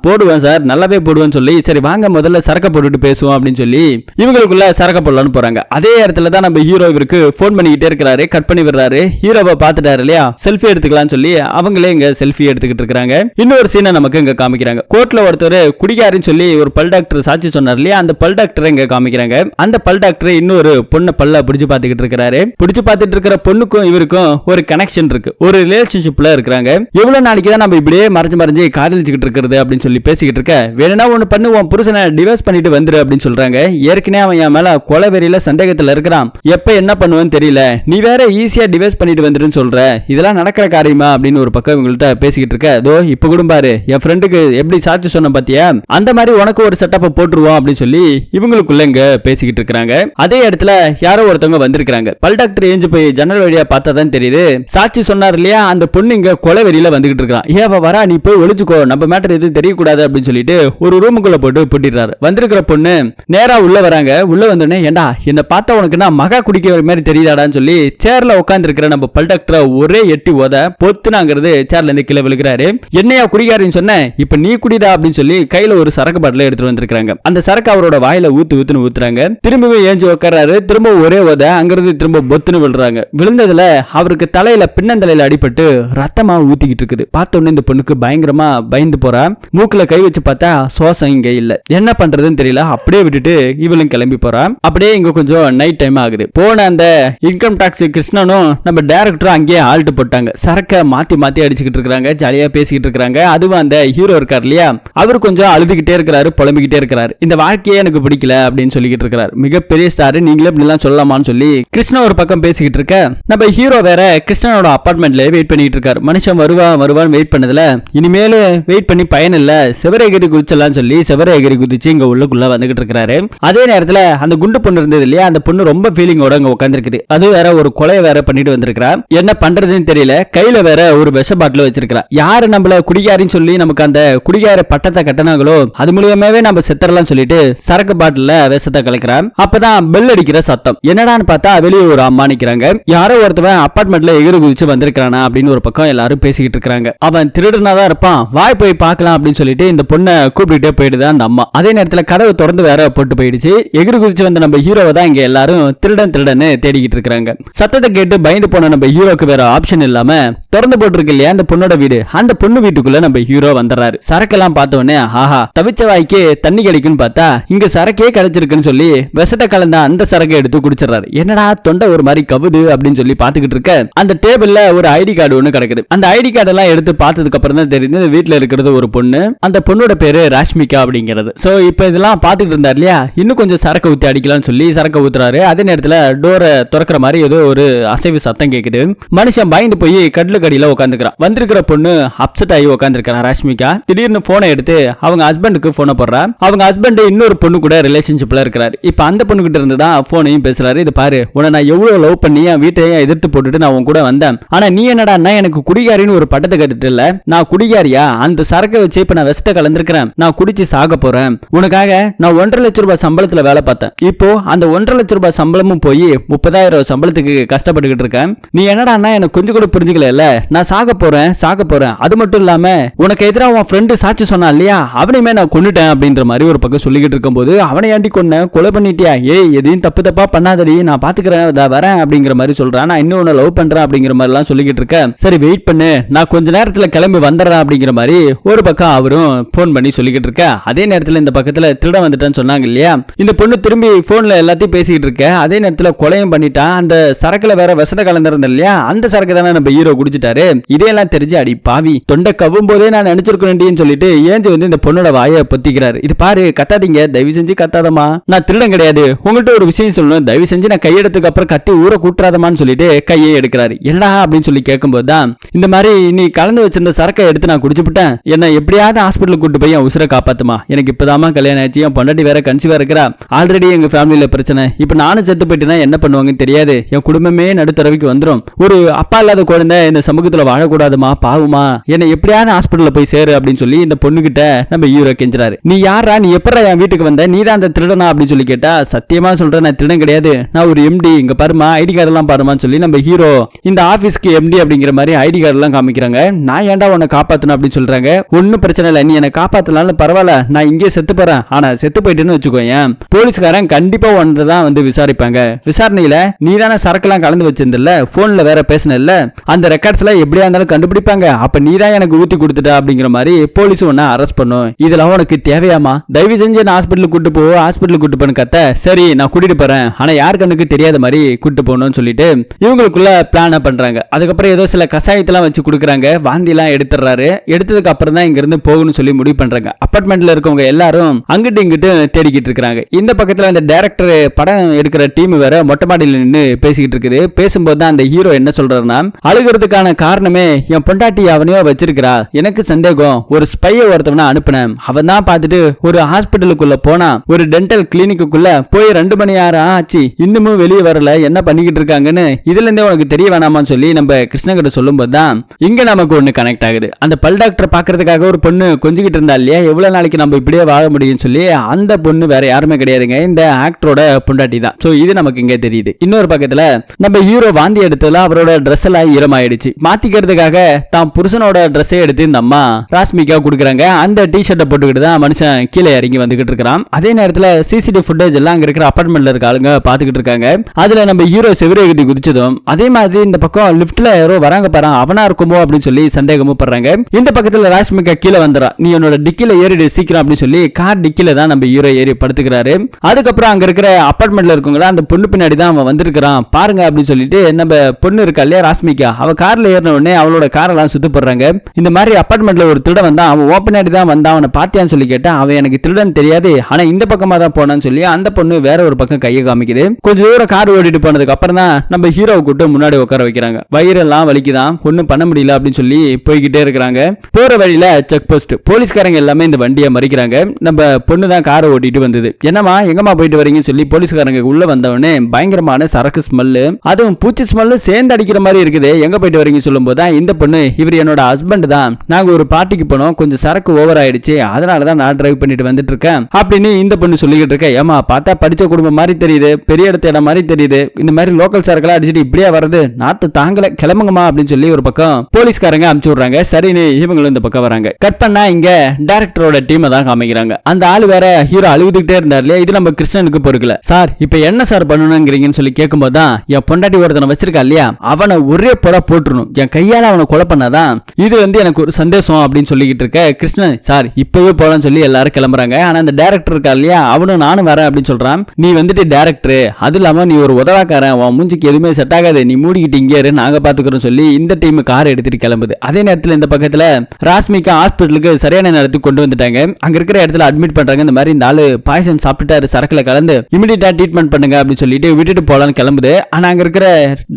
போடுவேன் சார், நல்லாவே போடுவேன்னு சொல்லி, சரி வாங்க முதல்ல சரக்கு போட்டுட்டு பேசுவோம் அப்படின்னு சொல்லி இவங்களுக்குள்ள சரக்கு போடலான்னு போறாங்க. அதே இடத்துல தான் நம்ம ஹீரோ இவருக்கு போன் பண்ணிக்கிட்டே இருக்கிறாரு. கட் பண்ணி விடுறாரு. ஹீரோவை பார்த்துட்டாரு இல்லையா, செல்ஃபி எடுத்துக்கலாம்னு சொல்லி அவங்களே இங்க செல்ஃபி எடுத்துக்கிட்டு இருக்காங்க. இன்னொரு சீனை நமக்கு இங்க காமிக்கிறாங்க. கோர்ட்ல ஒருத்தர் குடிகாரின்னு சொல்லி ஒரு பல் டாக்டர் சாட்சி சொன்னார் இல்லையா, அந்த பல் டாக்டரை இங்க காமிக்கிறாங்க. அந்த பல் டாக்டர் இன்னொரு பொண்ணை பல்ல பிடிச்சு பார்த்துக்கிட்டு இருக்காரு. பிடிச்சு பார்த்துட்டு இருக்கிற பொண்ணுக்கும் இவருக்கும் ஒரு கனெக்ஷன் இருக்கு, ஒரு ரிலேஷன்ஷிப்ல இருக்காங்க. எவ்வளவு நாளைக்கு தான் நம்ம இப்படியே மறைஞ்சு காதலிச்சுக்கிட்டு இருக்கிறது அப்படின்னு சொல்லி பேசிக்கிட்டு இருக்க, வேணும்னா ஒண்ணு பண்ணு, உன் புருஷனை டிவோர்ஸ் பண்ணிட்டு வந்துரு அப்படின்னு சொல்றாங்க. ஏற்கனவே அவன் என் மேல கொலவெறியில சந்தேகத்துல இருக்கிறான், எப்ப என்ன பண்ணுவேன்னு தெரியல, நீ வேற ஈஸியா டிவோர்ஸ் பண்ணிட்டு வந்துருன்னு சொல்ற, இதெல்லாம் நடக்கிற காரியமா அப்படின்னு ஒரு பக்கம் இவங்கள்ட்ட பேசிக்கிட்டு இருக்க. அதோ இப்ப கூட பாரு, என் ஃப்ரெண்டுக்கு எப்படி சாட்சி சொன்ன பாத்தியா, அந்த மாதிரி உனக்கு ஒரு செட்டப்பை போட்டுருவோம் அப்படின்னு சொல்லி இவங்களுக்குள்ள இங்க பேசிக்கிட்டு இருக்காங்க. அதே இடத்துல யாரோ ஒருத்தவங்க வந்திருக்காங்க. பல் டாக்டர் ஏஞ்சு போய் ஜன்னல் வழியா பார்த்தாதான் தெரியுது, சாட்சி சொன்னார் இல்லையா அந்த பொண்ணு இங்க கொலைவெறியில வந்துகிட்டு இருக்கான். ஏவ வரா, நீ போய் ஒளிச்சுக்கோ, நம்ம மேட்டர் எதுவும் தெரியக்கூடாது அப்படின்னு சொல்லிட்டு ஒரு ரூமுக்குள்ள போட்டு பூட்டிடுறாரு. வந்திருக்கிற பொண்ணு நேரா உள்ள வராங்க. உள்ள வந்தோடனே, ஏண்டா என்ன பார்த்தா உனக்கு நான் மகா குடிக்கிற மாதிரி தெரியுதாடான்னு சொல்லி சேர்ல உட்கார்ந்து இருக்கிற நம்ம பல் டாக்டரை ஒரே எட்டி ஓத பொத்துனாங்கிறது சேர்ல இருந்து கீழே விழுகிறாரு. என்னையா குடிக்காரின்னு சொன்ன, இப்ப நீ குடிடா அப்படின்னு சொல்லி கையில ஒரு சரக்கு பாட்டில எடுத்துட்டு வந்திருக்காங்க. அந்த சரக்கு அவரோட வாயில ஊத்துன்னு ஊத்துறாங்க. திரும்பவும் ஏஞ்சி உட்கார்றாரு. திரும்ப ஒரே ஓத அங்கிருந்து திரும்ப பொத்துன்னு விழுறாங்க. விழுந்ததுல அவருக்கு தலையில பின்னந்தலையில அடிபட்டு ரத்தமா ஊத்திக்கிட்டு இருக்குது. பார்த்தோன்னே இந்த பொண்ணுக்கு பயங்கரமா பயந்து போறா. மூக்குல கை வச்சு பார்த்தா சோசம் இங்க இல்ல, என்ன பண்றதுன்னு தெரியல. அப்படியே விட்டுட்டு இவளும் கிளம்பி போறா. அப்படியே இங்க கொஞ்சம் நைட் டைம் ஆகுது. போன அந்த இன்கம் டாக்ஸ் கிருஷ்ணனும் நம்ம டைரக்டரும் அங்கேயே ஆல்ட் போட்டாங்க. சரக்க மாத்தி மாத்தி அடிச்சுக்கிட்டு இருக்காங்க, ஜாலியா பேசிக்கிட்டு இருக்காங்க. அதுவும் அந்த ஹீரோ இருக்கார் இல்லையா, அவர் கொஞ்சம் அழுதுகிட்டே இருக்கிறாரு, புலம்பிக்கிட்டே இருக்கிறாரு. இந்த வாழ்க்கையே எனக்கு பிடிக்கல அப்படின்னு சொல்லிக்கிட்டு இருக்கிறாரு. மிகப்பெரிய ஸ்டார், நீங்களே இப்படி எல்லாம் சொல்லலாமான்னு சொல்லி கிருஷ்ணா ஒரு பக்கம் பேசிக்கிட்டு இருக்க, நம்ம ஹீரோ வேற கிருஷ்ணனோட அபார்ட்மெண்ட்ல வெயிட் பண்ணிட்டு இருக்காரு. மனுஷன் வருவான் வெயிட் பண்ணதுல இருக்கிறதுல இனிமேல வெயிட் பண்ணி பயன் இல்ல, செவரை எகிரி குதிச்சலாம் சொல்லி செவரை எகிரி குதிச்சு இங்க உள்ளுக்குள்ள வந்துகிட்டு இருக்காரு. அதே நேரத்துல அந்த குண்டு பொண்ணு இருந்தது இல்லையா, அந்த பொண்ணு ரொம்ப ஃபீலிங்கோட அங்க உட்காந்துருக்குது. அது வேற ஒரு கொலையை வேற பண்ணிட்டு வந்திருக்கா. என்ன பண்றதுன்னு தெரியல. கையில வேற ஒரு விஷ பாட்டில் வச்சிருக்கா. யாரு நம்மள குடிகாரின்னு சொல்லி நமக்கு அந்த குடிகார பட்டத்தை கட்டினாங்களோ அது மூலியமாவே நம்ம செத்தரலாம் சொல்லிட்டு சரக்கு பாட்டில விஷத்தை கலக்கிறான். அப்பதான் பெல் அடிக்கிற சத்தம். என்னடான்னு பார்த்தா வெளியே ஒரு அம்மா நிக்கிறாங்க. யாரோ ஒருத்தவன் அபார்ட்மெண்ட்ல எகிரி குதிச்சு வந்திருக்கானா அப்படின்னு ஒரு பக்கம் எல்லாரும் பேசிக்கிட்டு இருக்காங்க. அவன் திருடனாதான் இருப்பான், வாய் போய் பார்க்கலாம் அப்படின்னு சொல்லிட்டு இந்த பொண்ணை கூப்பிட்டுட்டே போயிடுது அந்த அம்மா. அதே நேரத்தில் கதவு திறந்து வேற போட்டு போயிடுச்சு. எகிரி குதிச்சு வந்த நம்ம ஹீரோவை தான் இங்க எல்லாரும் திருடன்னு தேடிக்கிட்டு இருக்காங்க. சத்தத்தை கேட்டு பயந்து போன நம்ம ஹீரோக்கு வேற ஆப்ஷன் இல்லாம திறந்து போட்டிருக்கு இல்லையா அந்த பொண்ணோட வீடு, அந்த பொண்ணு வீட்டுக்குள்ள நம்ம ஹீரோ வந்துடுறாரு. சரக்கெல்லாம் பார்த்த உடனே ஆஹா தவிச்ச வாய்க்கு தண்ணி கிடைக்குன்னு பார்த்தா இங்க சரக்கே கிடைச்சிருக்குன்னு சொல்லி விஷத்தை கலந்த அந்த சரக்கை எடுத்து குடிச்சிடறாரு. என்னடா தொண்டை ஒரு மாதிரி கவுது அப்படின்னு சொல்லி பாத்துக்கிட்டு இருக்க அந்த டேபிள்ல ஒரு ஐடி கார்டு ஒண்ணு கிடக்குது. அந்த ஐடி கார்டு எல்லாம் எடுத்து பார்த்ததுக்கு அப்புறம் தான் தெரியுது வீட்டுல இருக்கிறது ஒரு பொண்ணு. அந்த பொண்ணோட பேரு ராஷ்மிகா அப்படிங்கிறது. சோ இப்ப இதெல்லாம் பாத்துக்கிட்டு இருந்தாரு இல்லையா, இன்னும் கொஞ்சம் சரக்கு ஊத்தி அடிக்கலாம்னு சொல்லி சரக்கு ஊத்துறாரு. அதே நேரத்துல டோரை திறக்கிற மாதிரி ஏதோ ஒரு அசைவு சத்தம் கேக்குது. மனுஷன் பயந்து போய் கடலு கடியில உட்காந்துக்கிறான். வந்திருக்கிற பொண்ணு அப்செட் ஆகி உட்காந்துருக்கான். ராஷ்மிகா திடீர்னு போனை எடுத்து அவங்க ஹஸ்பண்டுக்கு போனை போடுறா. அவங்க ஹஸ்பண்ட் இன்னொரு பொண்ணு கூட ரிலேஷன்ஷிப்ல இருக்கிறாரு. இப்ப அந்த பொண்ணு கிட்ட இருந்து தான் போனையும் பேசுறாரு. இது பாரு, உன்னை நான் எவ்வளவு லவ் பண்ணி என் வீட்டையும் எதிர்த்து போட்டுட்டு நான் உன் கூட வந்தேன். ஆனா நீ என்னடா எனக்கு குடிகாரின்னு ஒரு பட்டத்தை கட்டுட்டு இல்ல, நான் குடிகாரியா? அந்த சரக்கை வச்சு இப்ப நான் வெஸ்ட கலந்துருக்கிறேன், நான் குடிச்சு சாக போறேன். உனக்காக நான் 1.5 லட்சம் ரூபாய் சம்பளத்துல வேலை பார்த்தேன். இப்போ அந்த 1.5 லட்சம் ரூபாய் சம்பளமும் போய் 30,000 சம்பளத்துக்கு கஷ்டப்பட்டுக்கிட்டு இருக்கேன். நீ என்னடா எனக்கு கொஞ்சம் கூட புரிஞ்சுக்கல. நான் சாக போறேன். அது மட்டும் இல்லாம உனக்கு எதிராக உன் ஃப்ரெண்டு சாட்சி சொன்னா இல்லையா, அவனையுமே நான் கொன்னுட்டேன் அப்படின்ற மாதிரி ஒரு பக்கம் சொல்லிக்கிட்டு இருக்கும்போது அவனை ஏண்டி கொன்ன, கொலை பண்ணிட்டியா? ஏய் எதையும் தப்பா பண்ணாதடி, நான் பாத்துக்கிறேன், வரேன் அப்படிங்கிற மாதிரி சொல்றான். நான் இன்னும் லவ் பண்றேன் அப்படிங்கிற மாதிரி எல்லாம் சொல்லிக்கிட்டு இருக்கேன். சரி வெயிட் பண்ணு, நான் கொஞ்ச நேரத்துல கிளம்பி வந்துடுறேன் அப்படிங்கிற மாதிரி ஒரு பக்கம் அவரும் போன் பண்ணி சொல்லிக்கிட்டு இருக்க. அதே நேரத்துல இந்த பக்கத்துல திருட வந்துட்டான்னு சொன்னாங்க இல்லையா, இந்த பொண்ணு திரும்பி போன்ல எல்லாத்தையும் பேசிக்கிட்டு இருக்க. அதே நேரத்துல கொலையும் பண்ணிட்டான். அந்த சரக்குல வேற விஷத்தை கலந்திருந்த இல்லையா, அந்த சரக்கு தானே நம்ம ஹீரோ குடிச்சிட்டாரு. இதையெல்லாம் தெரிஞ்சு அடி பாவி தொண்டை கவ்வும் போதே நான் நினைச்சிருக்கேன் சொல்லிட்டு ஏஞ்சி வந்து இந்த பொண்ணோட வாயை பொத்திக்கிறாரு. இது பாரு கத்தாதீங்க, தயவு செஞ்சு கத்தாதமா, நான் திருடன் கிடையாது, உங்கள்கிட்ட ஒரு விஷயம் சொல்லணும், தயவு செஞ்சு நான் கையெடுத்துக்கு அப்புறம் கத்தி ஊரை கூட்டுறாதமான்னு சொல்லிட்டு கையை எடுக்கிறாரு. என்னடா அப்படின்னு சொல்லி கேட்கும்போது தான் இந்த மாதிரி நீ கலந்து வச்சிருந்த சரக்கை எடுத்து நான் குடிச்சுட்டேன், என்ன எப்படியாவது ஹாஸ்பிட்டலுக்கு கூட்டு போய் என் உசுரை காப்பாத்துமா, எனக்கு இப்பதாமா கல்யாணம் ஆச்சு, என் பொண்டாட்டி வேற கன்சீவா இருக்கிறா, ஆல்ரெடி எங்க ஃபேமிலியில பிரச்சனை, இப்ப நானும் செத்து போயிட்டேன்னா என்ன பண்ணுவாங்கன்னு தெரியாது, என் குடும்பமே நடுத்தரவுக்கு வந்துடும், ஒரு அப்பா இல்லாத குழந்தை இந்த சமூகத்துல வாழக்கூடாதுமா, பாவுமா, என்ன எப்படியாவது ஹாஸ்பிட்டல்ல போய் சேரு அப்படின்னு சொல்லி இந்த பொண்ணுகிட்ட நம்ம ஹீரோ கெஞ்சுறாரு. நீ யாரா, நீ எப்படா என் வீட்டுக்கு வந்த, நீ தான் அந்த திருடனா அப்படின்னு சொல்லி கேட்டா, சத்தியமா சொல்றேன் நான் திருடன் கிடையாது, நான் ஒரு எம்டி, இங்க பாருமா ஐடி கார்டு எல்லாம் பாருமான்னு சொல்லி நம்ம ஹீரோ இந்த ஆபீஸ்க்கு எம்டி அப்படிங்கிற மாதிரி ஐடி கார்டு எல்லாம் காமிக்கிறாங்க. நான் ஏன்டா உன்னை காப்பாத்தணும் அப்படின்னு சொல்றாங்க. ஒன்னும் பிரச்சனை இல்லை, நீ என்னை காப்பாத்தலாம் பரவாயில்ல, நான் இங்கே செத்து போறேன், ஆனா செத்து போயிட்டேன்னு வச்சுக்கோயேன், போலீஸ்காரன் கண்டிப்பா ஒன்றுதான் வந்து விசாரிப்பாங்க, விசாரணையில நீ தானே சரக்கெல்லாம் கலந்து வச்சிருந்தல, போன்ல வேற பேசினல்ல, அந்த ரெக்கார்ட்ஸ் எல்லாம் எப்படியா இருந்தாலும் கண்டுபிடிப்பாங்க, அப்ப நீ தான் எனக்கு ஊத்தி கொடுத்துட்ட அப்படிங்கிற மாதிரி போலீஸ் உன்னை அரெஸ்ட் பண்ணும், இதெல்லாம் உனக்கு தேவையாமா, தயவு செஞ்சு நான் ஹாஸ்பிட்டலுக்கு கூட்டு போ, ஹாஸ்பிட்டலுக்கு கூட்டு போன்னு கத்த, சரி நான் கூட்டிட்டு போறேன், ஆனா யார் கண்ணுக்கு தெரியாத மாதிரி கூட்டு போகணும்னு சொல்லிட்டு இவங்களுக்குள்ள பிளான பண்றாங்க. அதுக்கப்புறம் ஏதோ சில கசாயத்தெல்லாம் வச்சு கொடுக்குறாங்க, வாந்தி எல்லாம் எடுத்துறாரு. எடுத்ததுக்கு அப்புறம் தான் இங்க இருந்து போகணும்னு சொல்லி முடிவு பண்றாங்க. அபார்ட்மெண்ட்ல இருக்கவங்க எல்லாரும் அங்கிட்டு இங்கிட்டு தேடிக்கிட்டு இருக்காங்க. இந்த பக்கத்துல அந்த டைரக்டர் படம் எடுக்கிற டீம் வேற மொட்டை மாடியில் நின்று பேசிக்கிட்டு இருக்குது. பேசும்போது தான் அந்த ஹீரோ என்ன சொல்றாருன்னா, அழுகிறதுக்கான காரணமே என் பொண்டாட்டி அவனையோ வச்சிருக்கிறா, எனக்கு சந்தேகம், ஒரு ஸ்பைய ஒருத்தவனை அனுப்புனேன், அவன் தான் பார்த்துட்டு ஒரு ஹாஸ்பிட்டலுக்குள்ள போனா, ஒரு டென்டல் கிளினிக்குள்ள போய் 2 மணி நேரம் ஆச்சு, இன்னமும் வெளியே வரல, என்ன பண்ணிக்கிட்டு இருக்காங்கன்னு இதுல இருந்தே உனக்கு தெரிய வேணாமான்னு சொல்லி நம்ம கிருஷ்ணகிட்ட சொல்லும் போதுதான் இங்க நமக்கு ஒண்ணு கனெக்ட் ஆகுது. அந்த பல் டாக்டர் பாக்குறதுக்காக ஒரு பொண்ணு கொஞ்சிக்கிட்டு இருந்தா இல்லையா, எவ்வளவு நாளைக்கு நம்ம இப்படியே வாழ முடியும்னு சொல்லி, அந்த பொண்ணு வேற யாருமே கிடையாதுங்க, இந்த ஆக்டரோட பொண்டாட்டி தான். சோ இது நமக்கு இங்க தெரியுது. இன்னொரு பக்கத்துல நம்ம ஹீரோ வாந்தி எடுத்ததுல அவரோட ட்ரெஸ் எல்லாம் ஈரமாயிடுச்சு. மாத்திக்கிறதுக்காக தான் புருஷனோட ட்ரெஸ்ஸே எடுத்து இந்த அம்மா ராஷ்மிகா கொடுக்குறாங்க. அந்த டி ஷர்ட்டை போட்டுக்கிட்டு தான் மனுஷன் கீழே இறங்கி வந்துகிட்டு இருக்கிறான். அதே நேரத்துல சிசிடிவி ஃபுட்டேஜ் எல்லாம் அங்க இருக்கிற அபார்ட்மெண்ட்ல இருக்க ஆளுங்க பாத்துக்கிட்டு இருக்காங்க. அதுல நம்ம ஹீரோ செவிரேகதி குதிச்சதும் அதே மாதிரி இந்த பக்கம் லிப்ட்ல யாரோ வராங்க பாரு, அவனா இருக்குமோ அப்படின்னு சொல்லி சந்தேகமும் பண்றாங்க. இந்த பக்கத்துல ராஷ்மிகா கீழே வந்துறா, நீ என்னோட டிக்கில ஏறிடு சீக்கிரம் அப்படின்னு சொல்லி கார் டிக்கில தான் நம்ம ஹீரோ ஏறி படுத்துக்கிறாரு. அதுக்கப்புறம் அங்க இருக்கிற அபார்ட்மெண்ட்ல இருக்கவங்களா அந்த பொண்ணு பின்னாடி தான் அவன் வந்திருக்கிறான் பாருங்க அப்படின்னு சொல்லிட்டு நம்ம பொண்ணு இருக்கா இல்லையா ராஷ்மிகா, அவ கார்ல ஏறின உடனே அவளோட காரெல்லாம் சுத்து போடுறாங்க. இந்த மாதிரி அபார்ட்மெண்ட்ல ஒரு திருடன் வந்தான், அவன் ஓ பின்னாடி தான் வந்தான், அவனை பாத்தியான்னு சொல்லி கேட்டா அவன் எனக்கு திருடன் தெரியாது, ஆனா இந்த பக்கமா தான் போனான்னு சொல்லி அந்த பொண்ணு வேற ஒரு பக்கம் கையை காமிக்குது. கொஞ்சம் தூரம் கார் ஓடிட்டு போனதுக்கு அப்புறம் தான் நம்ம ஹீரோவை கூட்டு முன்னாடி உட்கார வைக்கிறாங்க. வயிறெல்லாம் வலிக்குதான், ஒன்னும் பண்ண முடியல அப்படின்னு சொல்லி போய்கிட்டே இருக்கிறாங்க. போற வழியில செக் போஸ்ட் போலீஸ்காரங்க எல்லாமே இந்த வண்டியை மறிக்கிறாங்க. நம்ம பொண்ணு தான் காரை ஓட்டிட்டு வந்தது. என்னமா எங்கம்மா போயிட்டு வரீங்கன்னு சொல்லி போலீஸ்காரங்க உள்ள வந்தவொடனே பயங்கரமான சரக்கு ஸ்மெல்லு, அதுவும் பூச்சி ஸ்மெல்லு சேர்ந்து அடிக்கிற மாதிரி இருக்குது. எங்க போயிட்டு வரீங்க சொல்லும் போது இந்த பொண்ணு இவர் என்னோட ஹஸ்பண்ட் தான், நாங்க ஒரு பார்ட்டிக்கு போனோம், கொஞ்சம் சரக்கு ஓவர் ஆயிடுச்சு, அதனாலதான் நான் டிரைவ் பண்ணிட்டு வந்துட்டு இருக்கேன் அப்படின்னு இந்த பொண்ணு சொல்லிக்கிட்டு இருக்க. ஏமா பார்த்தா படிச்ச குடும்பம் மாதிரி தெரியுது, பெரிய இடத்த இடம் மாதிரி தெரியுது, இந்த மாதிரி லோக்கல் சரக்குலாம் அடிச்சுட்டு இப்படியா வருது, நாத்து தாங்கல, கிளம்புங்கம்மா அப்படின்னு சொல்லி ஒரு பக்கம் போலீஸ்காரங்க அனுப்பிச்சு விடுறாங்க. சரின்னு இவங்களும் இந்த பக்கம் வராங்க. கட் பண்ணா இங்க டைரக்டரோட டீமை தான் காமிக்கிறாங்க. அந்த ஆளு வேற ஹீரோ அழுதுகிட்டே இருந்தார் இல்லையா, இது நம்ம கிருஷ்ணனுக்கு பொறுக்கல. சார் இப்ப என்ன சார் பண்ணணும்ங்கிறீங்கன்னு சொல்லி கேட்கும்போது தான் என் பொண்டாட்டி ஒருத்தனை வச்சிருக்கா இல்லையா, அவனை ஒரே போல போட்டுருணும், என் கையால அவனை கொலை பண்ணாதான் இது எனக்கு ஒரு சந்தேசம் அப்படின்னு சொல்லிக்கிட்டு இருக்க கிருஷ்ணன். சார் இப்பவே போலான்னு சொல்லி எல்லாரும் கிளம்புறாங்க. ஆனா அந்த டைரக்டர் இருக்கா இல்லையா, அவனும் நானும் வரேன் அப்படின்னு சொல்றான். நீ டைரக்டர், அது இல்லாம நீ ஒரு உதவாக்காரன், உன் மூஞ்சிக்கு எதுவுமே செட் ஆகாது, நீ மூடிக்கிட்டு இங்கே இரு, நாங்க பாத்துக்கிறோம் சொல்லி இந்த டீம் கார் எடுத்துட்டு கிளம்புது. அதே நேரத்தில் இந்த பக்கத்துல ராஷ்மிகா ஹாஸ்பிட்டலுக்கு சரியான நேரத்துக்கு கொண்டு வந்துட்டாங்க. அங்க இருக்கிற இடத்துல அட்மிட் பண்றாங்க. இந்த மாதிரி இந்த ஆளு பாய்சன் சாப்பிட்டுட்டாரு, சரக்குல கலந்து இமிடியேட்டா ட்ரீட்மெண்ட் பண்ணுங்க அப்படின்னு சொல்லிட்டு விட்டுட்டு போலான்னு கிளம்புது. ஆனா அங்க இருக்கிற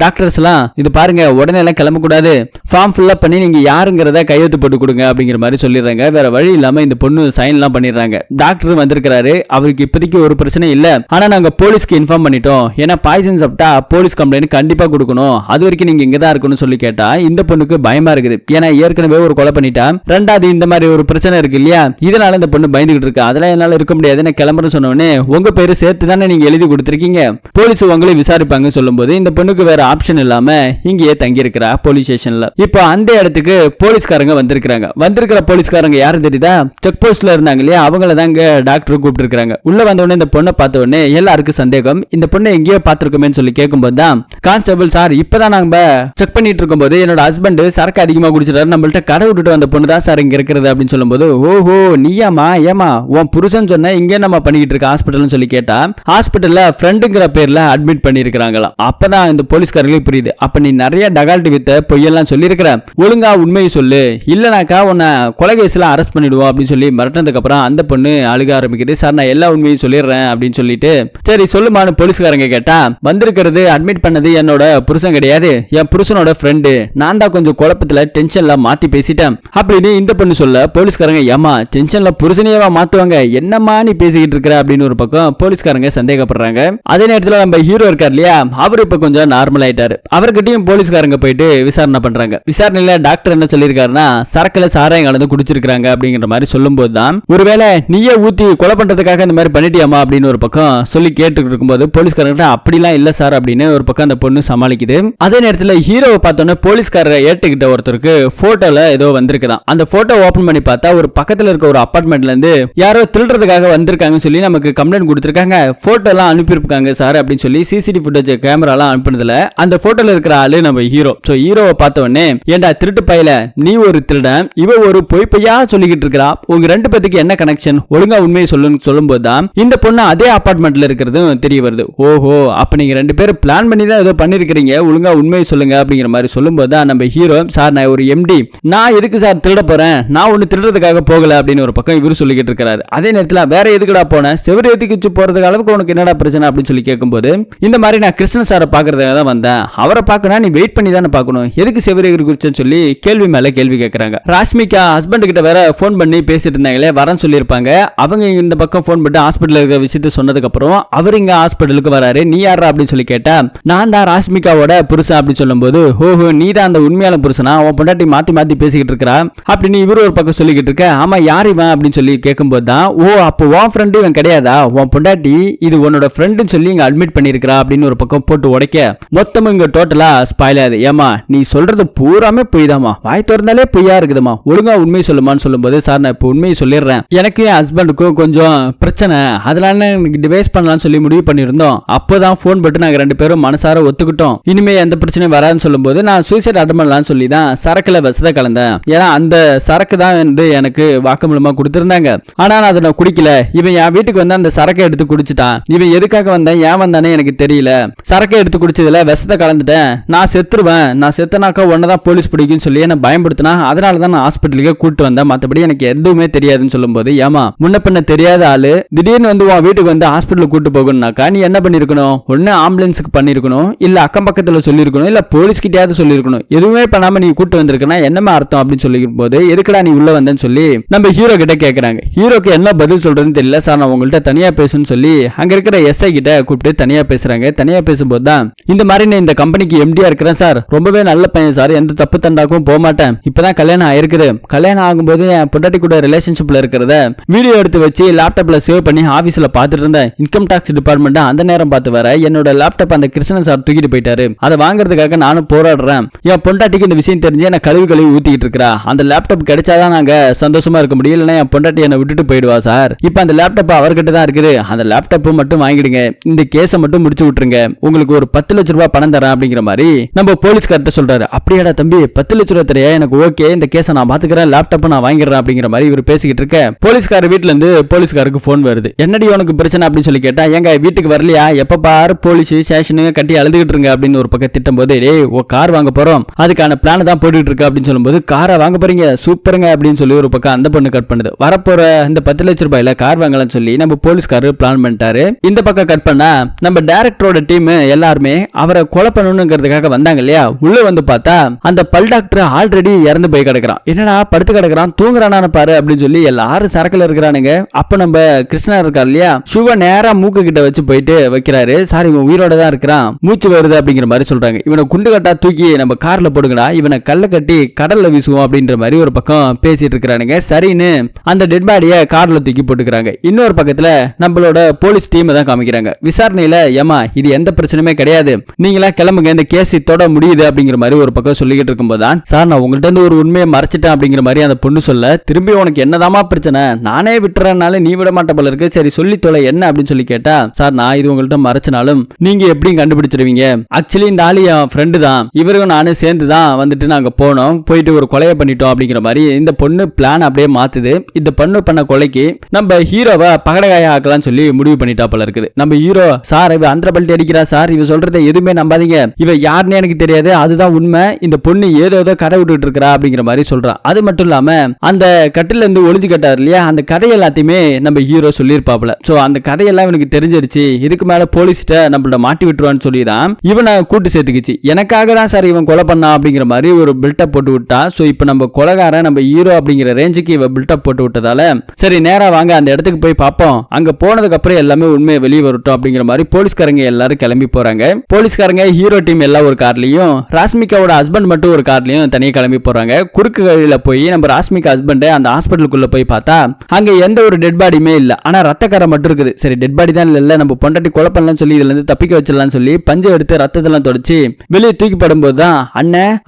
டாக்டர்ஸ் எல்லாம் இது பாருங்க, உடனே எல்லாம் கிளம்ப கூடாது, ஃபார்ம் ஃபில் அப் பண்ணி நீங்க யாருங்கிறத கையெழுத்து போட்டு கொடுங்க அப்படிங்கிற மாதிரி சொல்லிடுறாங்க. வேற வழி இல்லாம இந்த பொண்ணு சைன் எல்லாம் பண்ணிடுறாங்க. டாக்டர் வந்திருக்காரு, அவருக்கு இப்போதைக்கு ஒரு பிரச்சனை இல்ல, ஆனா நாங்க போலீஸ்க்கு இன்ஃபார்ம் பண்ணிட்டோம், ஏன்னா பாய்சன் சாப்பிட்டா போலீஸ் கம்ப்ளைண்ட் கண்டிப்பா கொடுக்கணும், அது வரைக்கும் நீங்க இங்க தான் இருக்கணும்னு சொல்லி கேட்டா இந்த பொண்ணுக்கு பயமா இருக்குது. ஏன்னா ஏற்கனவே ஒரு கொலை பண்ணிட்டா, ரெண்டாவது இந்த மாதிரி ஒரு பிரச்சனை இருக்கு இல்லையா, இதனால இந்த பொண்ணு பயந்துகிட்டு இருக்கு. அதெல்லாம் என்னால இருக்க முடியாது, நான் கிளம்புறேன்னு சொன்னோடனே உங்க பேரு சேர்த்து தானே நீங்க எழுதி கொடுத்துருக்கீங்க, போலீஸ் உங்களை விசாரிப்பாங்க சொல்லும்போது இந்த பொண்ணுக்கு வேற ஆப்ஷன் இல்லாம இங்கேயே தங்கி இருக்கிறா போலீஸ் ஸ்டேஷன்ல. இப்போ அந்த இடத்துக்கு போலீஸ்காரங்க வந்திருக்காங்க. வந்திருக்கிற போலீஸ்காரங்க யாரும் தெரியுதா, செக் போஸ்ட்ல இருந்தாங்க இல்லையா, அவங்கள தாங்க டாக்டர் கூப்பிட்டு இருக்காங்க. உள்ள வந்த உடனே இந்த பொண்ணை பார்த்த உடனே எல்லாருக்கும் சந்தேகம், இந்த பொண்ணை எங்கேயோ பார்த்திருக்கோமே சொல்லி கேட்கும்போது தான் கான்ஸ்டபிள் சார் இப்பதான் நாங்க செக் பண்ணிட்டு இருக்கும்போது என்னோட ஹஸ்பண்ட் சரக்கு அதிகமா குடிச்சிட்டாரு, நம்மள்ட்ட கடை விட்டுட்டு வந்த பொண்ணு தான் சார் இங்க இருக்கிறது அப்படின்னு சொல்லும்போது ஓஹோ நீயாமா, ஏமா உன் புருஷன் சொன்ன இங்கே நம்ம பண்ணிக்கிட்டு இருக்க ஹாஸ்பிட்டல்னு சொல்லி கேட்டா ஹாஸ்பிட்டல்ல ஃப்ரெண்டுங்கிற பேர்ல அட்மிட் பண்ணிருக்காங்களாம். அப்பதான் இந்த போலீஸ்காரங்களுக்கு புரியுது, அப்ப நீ நிறைய டகால்ட்டி வித்த பொய்யெல்லாம் சொல்லியிருக்கிற, ஒழுங்கா உண்மையை சொல்லு, இல்லனாக்கா உன்னை கொலை கேஸ்ல அரெஸ்ட் பண்ணிடுவோம் அப்படின்னு சொல்லி மிரட்டினதுக்கு அப்புறம் அந்த பொண்ணு அழுக ஆரம்பிக்குது. சார் நான் எல்லா உண்மையும் சொல்லிடுறேன் அப்படின்னு சொல்லிட்டு சரி சொல்லுமான்னு போலீஸ்காரங்க கேட்டா, வந்திருக்கிறது அட்மிட் பண்ணது என்னோட புருஷன் கிடையாது, என் புருஷனோட ஃப்ரெண்டு, நான் தான் கொஞ்சம் குழப்பத்துல டென்ஷன்ல மாத்தி பேசிட்டேன் அப்படின்னு இந்த பொண்ணு சொல்ல போலீஸ்காரங்க ஏமா டென்ஷன்ல புருஷனையவா மாத்துவாங்க, என்னம்மா நீ பேசிக்கிட்டு இருக்கிற அப்படின்னு ஒரு பக்கம் போலீஸ்காரங்க சந்தேகப்படுறாங்க. அதே நேரத்தில் நம்ம ஹீரோ இருக்கார் இல்லையா, அவர் இப்ப கொஞ்சம் நார்மல் ஆயிட்டாரு. அவர்கிட்டயும் போலீஸ்காரங்க போயிட்டு விசாரணை பண்றாங்க. விசாரணையில டாக்டர் என்ன சொல்லியிருக்காருன்னா சரக்குல சாராயம் கலந்து குடிச்சிருக்காங்க அப்படிங்கிற மாதிரி சொல்லும் போதுதான் ஒருவேளை நீயே ஊத்தி கொலை பண்றதுக்காக இந்த மாதிரி பண்ணிட்டியாமா அப்படின்னு ஒரு பக்கம் சொல்லி கேட்டு இருக்கும்போது போலீஸ்காரங்க அப்படிலாம் இல்ல சார் அப்படின்னு ஒரு பக்கம் அந்த பொண்ணு சமாளிக்குது. அதே நேரத்தில் ஹீரோவை பார்த்தோன்னே போலீஸ்காரரை ஏட்டுக்கிட்ட ஒருத்தருக்கு போட்டோல ஏதோ வந்திருக்குதான். அந்த போட்டோ ஓபன் பண்ணி பார்த்தா ஒரு பக்கத்துல இருக்க ஒரு அபார்ட்மெண்ட்ல இருந்து யாரோ திருடுறதுக்காக வந்திருக்காங்கன்னு சொல்லி நமக்கு கம்ப்ளைண்ட் கொடுத்திருக்காங்க, போட்டோ எல்லாம் அனுப்பியிருக்காங்க சார் அப்படின்னு சொல்லி சிசிடிவி ஃபுட்டேஜ் கேமரா எல்லாம் அனுப்பினதுல அந்த போட்டோல இருக்கிற ஆளு நம்ம ஹீரோ. சோ ஹீரோவை பார்த்த உடனே ஏண்டா திருட்டு பையல, நீ ஒரு திருடன், இவ ஒரு பொய்யா சொல்லிக்கிட்டு இருக்கா, உங்க ரெண்டு பேத்துக்கு என்ன கனெக்ஷன், ஒழுங்கா உண்மையை சொல்லுன்னு சொல்லும் போதுதான் இந்த பொண்ணு அதே அபார்ட்மெண்ட்ல இருக்கிறதும் தெரிய வருது. ஓஹோ அப்ப நீங்க ரெண்டு பேரும் பிளான் பண்ணி தான் ஏதோ பண்ணிருக்கீங்க, ஒழுங்கா உண்மையை சொல்லுங்க அப்படிங்கிற மாதிரி சொல்லும் போதுதான் நம்ம ஹீரோ சார் நான் ஒரு எம்டி, நான் எதுக்கு சார் திருட போறேன், நான் ஒண்ணு திருடுறதுக்காக போகல அப்படின்னு ஒரு பக்கம் இவரு சொல்லிக்கிட்டு இருக்காரு. அதே நேரத்தில் வேற எதுக்குடா போன, செவரு எதுக்கு போறதுக்கு அளவுக்கு உனக்கு என்னடா பிரச்சனை அப்படின்னு சொல்லி கேட்கும்போது இந்த மாதிரி நான் கிருஷ்ணன் சாரை பாக்குறதுக்காக தான் வந்தேன், அவரை பார்க்கணும் நீ வெயிட் பண்ணி தானே பார்க்கணும், எதுக்கு செவரு குறிச்சுன்னு சொல்லி கேள்வி மேல கேள்வி கேட்கறாங்க. ராஷ்மிகா ஹஸ்பண்ட் கிட்ட வேற போன் பண்ணி பேசிட்டு இருந்தாங்களே, வரன்னு சொல்லியிருப்பாங்க. அவங்க இந்த பக்கம் போன் பண்ணி ஹாஸ்பிட்டல் இருக்கிற விஷயத்த சொன்னதுக்கு அப்புறம் அவர் இங்க ஹாஸ்பிட்டலுக்கு வராரு. நீ யாரா அப்படின்னு சொல்லி கேட்டா நான் தான் ராஷ்மிகாவோட புருஷன் அப்படின்னு சொல்லும் போது ஓஹோ நீ தான் அந்த உண்மையான புருஷனா, உன் பொண்டாட்டி மாத்தி மாத்தி பேசிக்கிட்டு இருக்கா அப்படின்னு இவரு ஒரு பக்கம் சொல்லிக்கிட்டு இருக்க. ஆமா யார் இவன் அப்படின்னு சொல்லி கேட்கும்போது தான் ஓ அப்போ உன் ஃப்ரெண்டு இவன் கிடையாதா, உன் பொண்டாட்டி இது உன்னோட ஃப்ரெண்டுன்னு சொல்லி இங்க அட்மிட் பண்ணிருக்கா அப்படின்னு ஒரு பக்கம் போட்டு உடைக்க மொத்தமும் இங்க டோட்டலா ஸ்பாயில் ஆகுது. ஏமா நீ சொல்றது பூராமே பொய் தாமா, வாய் திறந்தாலே பொய்யா இருக்குதுமா, ஒழுங்கா உண்மையை சொல்லுமான்னு சொல்லும்போது சார் நான் இப்போ உண்மையை சொல்லிடுறேன், எனக்கு என் ஹஸ்பண்டுக்கும் கொஞ்சம் பிரச்சனை, அதனால எனக்கு டிவைஸ் பண்ணலாம்னு சொல்லி முடிவு பண்ணியிருந்தோம், அப்போதான் போன் போட்டு நாங்க ரெண்டு பேரும் மனசார ஒத்துக்கிட்டோம், இனிமே எந்த பிரச்சனையும் வராதுன்னு சொல்லும்போது நான் சூசைட் அட்டன் பண்ணலாம்னு சொல்லி தான் சரக்குல விஷத்தை கலந்தேன், ஏன்னா அந்த சரக்கு தான் வந்து எனக்கு வாக்குமூலமா கொடுத்திருந்தாங்க, ஆனா நான் அதை நான் குடிக்கல, இவன் என் வீட்டுக்கு வந்து அந்த சரக்கை எடுத்து குடிச்சிட்டான், இவன் எதுக்காக வந்தேன் ஏன் வந்தானே எனக்கு தெரியல, சரக்கை எடுத்து குடிச்சதுல விஷத்தை கலந்துட்டேன், நான் செத்துருவேன், நான் செத்தனாக்கா ஒன்னதான் போலீஸ் பிடிக்கும்னு சொல்லி என்ன பயன்படுத்தினா, அதனாலதான் நான் ஹாஸ்பிட்டலுக்கு கூட்டு வந்தேன், மற்றபடி எனக்கு எதுவுமே தெரியாதுன்னு சொல்லும்போது ஏமா முன்ன பின்ன தெரியாத ஆளு திடீர்னு வந்து உன் வீட்டுக்கு வந்து ஹாஸ்பிட்டலுக்கு கூட்டு போகணும்னாக்கா நீ என்ன பண்ணிருக்கணும், ஒன்னு ஆம்புலன்ஸுக்கு பண்ணிருக்கணும், இல்ல அக்கம் பக்கத்துல சொல்லிருக்கணும், இல்ல போலீஸ் கிட்டயாவது சொல்லிருக்கணும், எதுவுமே பண்ணாம நீ கூட்டு வந்திருக்கிற, இருக்குன்னா என்னமா அர்த்தம் அப்படின்னு சொல்லிக்கும் போது எதுக்குடா நீ உள்ள வந்தேன்னு சொல்லி நம்ம ஹீரோ கிட்ட கேக்குறாங்க. ஹீரோக்கு என்ன பதில் சொல்றதுன்னு தெரியல. சார் நான் உங்கள்கிட்ட தனியா பேசுன்னு சொல்லி அங்க இருக்கிற எஸ்ஐ கிட்ட கூப்பிட்டு தனியா பேசுறாங்க. தனியா பேசும்போது தான் இந்த மாதிரி நான் இந்த கம்பெனிக்கு எம்டியா இருக்கிறேன் சார், ரொம்பவே நல்ல பையன் சார், எந்த தப்பு தண்டாக்கும் போக மாட்டேன், இப்பதான் கல்யாணம் ஆயிருக்குது, கல்யாணம் ஆகும்போது என் பொண்டாட்டி கூட ரிலேஷன்ஷிப்ல இருக்கிறத வீடியோ எடுத்து வச்சு லேப்டாப்ல சேவ் பண்ணி ஆபீஸ்ல பாத்துட்டு இருந்தேன். இன்கம் டாக்ஸ் டிபார்ட்மெண்ட் அந்த நேரம் பார்த்து வர என்னோட லேப்டாப் அந்த கிருஷ்ணன் சார் தூக்கிட்டு போயிட்டாரு. அதை வாங்குறதுக்காக நானும் போராடுறேன். என் பொண்டாட்டிக்கு இந்த விஷயம் தெரிஞ்சு என்ன கழுவி ஊத்திக்கிட்டு இருக்கிறா. அந்த லேப்டாப் கிடைச்சாதான் நாங்க சந்தோஷமா இருக்க முடியும், இல்லைன்னா என் பொண்டாட்டி என்ன விட்டுட்டு போயிடுவா சார். இப்ப அந்த லேப்டாப் அவர்கிட்ட தான் இருக்குது, அந்த லேப்டாப் மட்டும் வாங்கிடுங்க, இந்த கேஸை மட்டும் முடிச்சு விட்டுருங்க, உங்களுக்கு ஒரு 10 லட்ச ரூபாய் பணம் தரேன் அப்படிங்கிற மாதிரி நம்ம போலீஸ்கார்ட்ட சொல்றாரு. அப்படியாடா தம்பி 10 லட்ச ரூபாய் தரையா, எனக்கு ஓகே, இந்த கேஸை நான் பாத்துக்கிறேன், லேப்டாப் நான் வாங்கிடுறேன் அப்படிங்கிற மாதிரி இவர் பேசிக்கிட்டு இருக்க போலீஸ்கார வீட்டுல இருந்து போலீஸ்காருக்கு போன் வருது. என்னடி உனக்கு பிரச்சனை அப்படின்னு சொல்லி கேட்டா, எங்க வீட்டுக்கு வரலையா, எப்ப பாரு போலீஸ் ஸ்டேஷனு கட்டி அழுதுகிட்டு இருங்க அப்படின்னு ஒரு பக்கம் திட்டம் போது, டேய் ஓ கார் வாங்க போறோம், அதுக்கான பிளான் தான் போட்டுட்டு இருக்கு அப்படின்னு சொல்லும்போது, காரை வாங்க போறீங்க சூப்பருங்க அப்படின்னு சொல்லி ஒரு பக்கம் அந்த பொண்ணு கட் பண்ணுது. வரப்போற இந்த 10 லட்ச ரூபாயில கார் வாங்கலாம்னு சொல்லி நம்ம போலீஸ்காரர் பிளான் பண்ணிட்டாரு. இந்த பக்கம் கட் பண்ணா நம்ம டைரக்டரோட டீம் எல்லாருமே அவரை கொலை பண்ணணுங்கிறதுக்காக வந்தாங்க இல்லையா. உள்ள வந்து பார்த்தா அந்த பல் டாக்டர் ஆல்ரெடி இறந்து போய் கிடக்குறான். என்னடா படுத்து கிடக்குறான், தூங்குறானு பாரு அப்படின்னு சொல்லி எல்லாரும் சரக்குல இருக்கிறானுங்க. அப்ப நம்ம கிருஷ்ணா இருக்கார் இல்லையா, ஷுவ நேரா மூக்கு கிட்ட வச்சு போயிட்டு வைக்கிறாரு. சார் இவன் உயிரோட தான் இருக்கிறான், மூச்சு வருது அப்படிங்கிற மாதிரி சொல்றாங்க. இவனை குண்டு கட்டா தூக்கி நம்ம கார்ல போடுங்கடா, இவனை கல்ல கட்டி கடல்ல வீசுவோம் அப்படின்ற மாதிரி ஒரு பக்கம் பேசிட்டு இருக்கிறானுங்க. சரின்னு அந்த டெட் பாடிய கார்ல தூக்கி போட்டுக்கிறாங்க. இன்னொரு பக்கத்துல நம்மளோட போலீஸ் டீம் தான் காமிக்கிறாங்க. விசாரணையில ஏமா இது எந்த பிரச்சனையுமே கிடையாது, நீங்களா கிளம்புங்க, இந்த கேஸ் இதோட முடியுது அப்படிங்கிற மாதிரி ஒரு பக்கம் சொல்லிக்கிட்டு இருக்கும்போது தான், சார் நான் உங்கள்கிட்ட இருந்து ஒரு உண்மையை மறைச்சிட்டேன் அப்படிங்கிற மாதிரி அந்த பொண்ணு சொல்ல, திரும்பி உனக்கு என்னதாமா பிரச்சனை, நானே விட்டுறனால நீ விட மாட்ட போல இருக்கு, சரி சொல்லி தொலை என்ன அப்படின்னு சொல்லி கேட்டா, சார் நான் இது உங்கள்கிட்ட மறைச்சினாலும் நீங்க எப்படியும் கண்டுபிடிச்சிருவீங்க, ஆக்சுவலி இந்த ஆளு என் ஃப்ரெண்டு தான், இவரும் நானும் சேர்ந்து தான் வந்துட்டு நாங்க போனோம், போயிட்டு ஒரு கொலையை பண்ணிட்டோம் அப்படிங்கிற மாதிரி இந்த பொண்ணு பிளான் அப்படியே மாத்துது. இந்த பொண்ணு பண்ண கொலைக்கு நம்ம ஹீரோவை பகடகாய ஆக்கலாம்னு சொல்லி முடிவு பண்ணிட்டா போல இருக்குது. நம்ம ஹீரோ, சார் இவ அந்த பல்ட்டி அடிக்கிறா சார், இவ சொல்றதை எதுவுமே நம்பாதீங்க, இவ யாருன்னு எனக்கு தெரியாது, அதுதான் உண்மை, இந்த பொண்ணு ஏதோ கதை விட்டுட்டு இருக்கிறா அப்படிங்கிற மாதிரி சொல்றான். அது மட்டும் இல்லாம அந்த கட்டில இருந்து ஒளிஞ்சு கட்டாரு இல்லையா, அந்த கதை எல்லாத்தையுமே நம்ம ஹீரோ சொல்லியிருப்பாப்ல. சோ அந்த கதையெல்லாம் இவனுக்கு தெரிஞ்சிருச்சு, இதுக்கு மேல போலீஸ்கிட்ட நம்மள மாட்டி விட்டுருவான்னு சொல்லிதான் இவனை கூட்டு சேர்த்துக்கிச்சு. எனக்காக தான் சார் இவன் கொலை பண்ணா அப்படிங்கிற மாதிரி ஒரு பில்டப் போட்டு விட்டா. சோ இப்போ நம்ம கொலைகாரன் நம்ம ஹீரோ அப்படிங்கிற ரேஞ்சுக்கு இவ பில்டப் போட்டு விட்டதால, சரி நேரா வாங்க அந்த இடத்துக்கு போய் பார்ப்போம், அங்க போனதுக்கு அப்புறம் எல்லாமே உண்மையை வெளியே வரட்டும் அப்படிங்கிற மாதிரி போலீஸ்காரங்க எல்லாரும் கிளம்பி போறாங்க. போலீஸ்காரங்க ஹீரோ டீம் எல்லாம் ஒரு கார்லயும், ராஸ்மிகாவோட ஹஸ்பண்ட் மட்டும் ஒரு கார்லயும் தனியா கிளம்பி போறாங்க. குறுக்கு வழியில போய் நம்ம ராஸ்மிகா ஹஸ்பண்ட் அந்த ஹாஸ்பிட்டலுக்குள்ள போய் பார்த்தா அங்க எந்த ஒரு டெட் பாடியுமே இல்ல, ஆனா ரத்தக்காரம் மட்டும் இருக்குது. சரி டெட் பாடி தான் இல்ல, நம்ம பொண்டாட்டி கொலை பண்ணலாம்னு சொல்லி இதுல இருந்து தப்பிக்க வச்சிடலாம்னு சொல்லி பஞ்சை எடுத்து ரத்தத்தெல்லாம் தொடச்சு வெளியே தூக்கி படும்போது தான்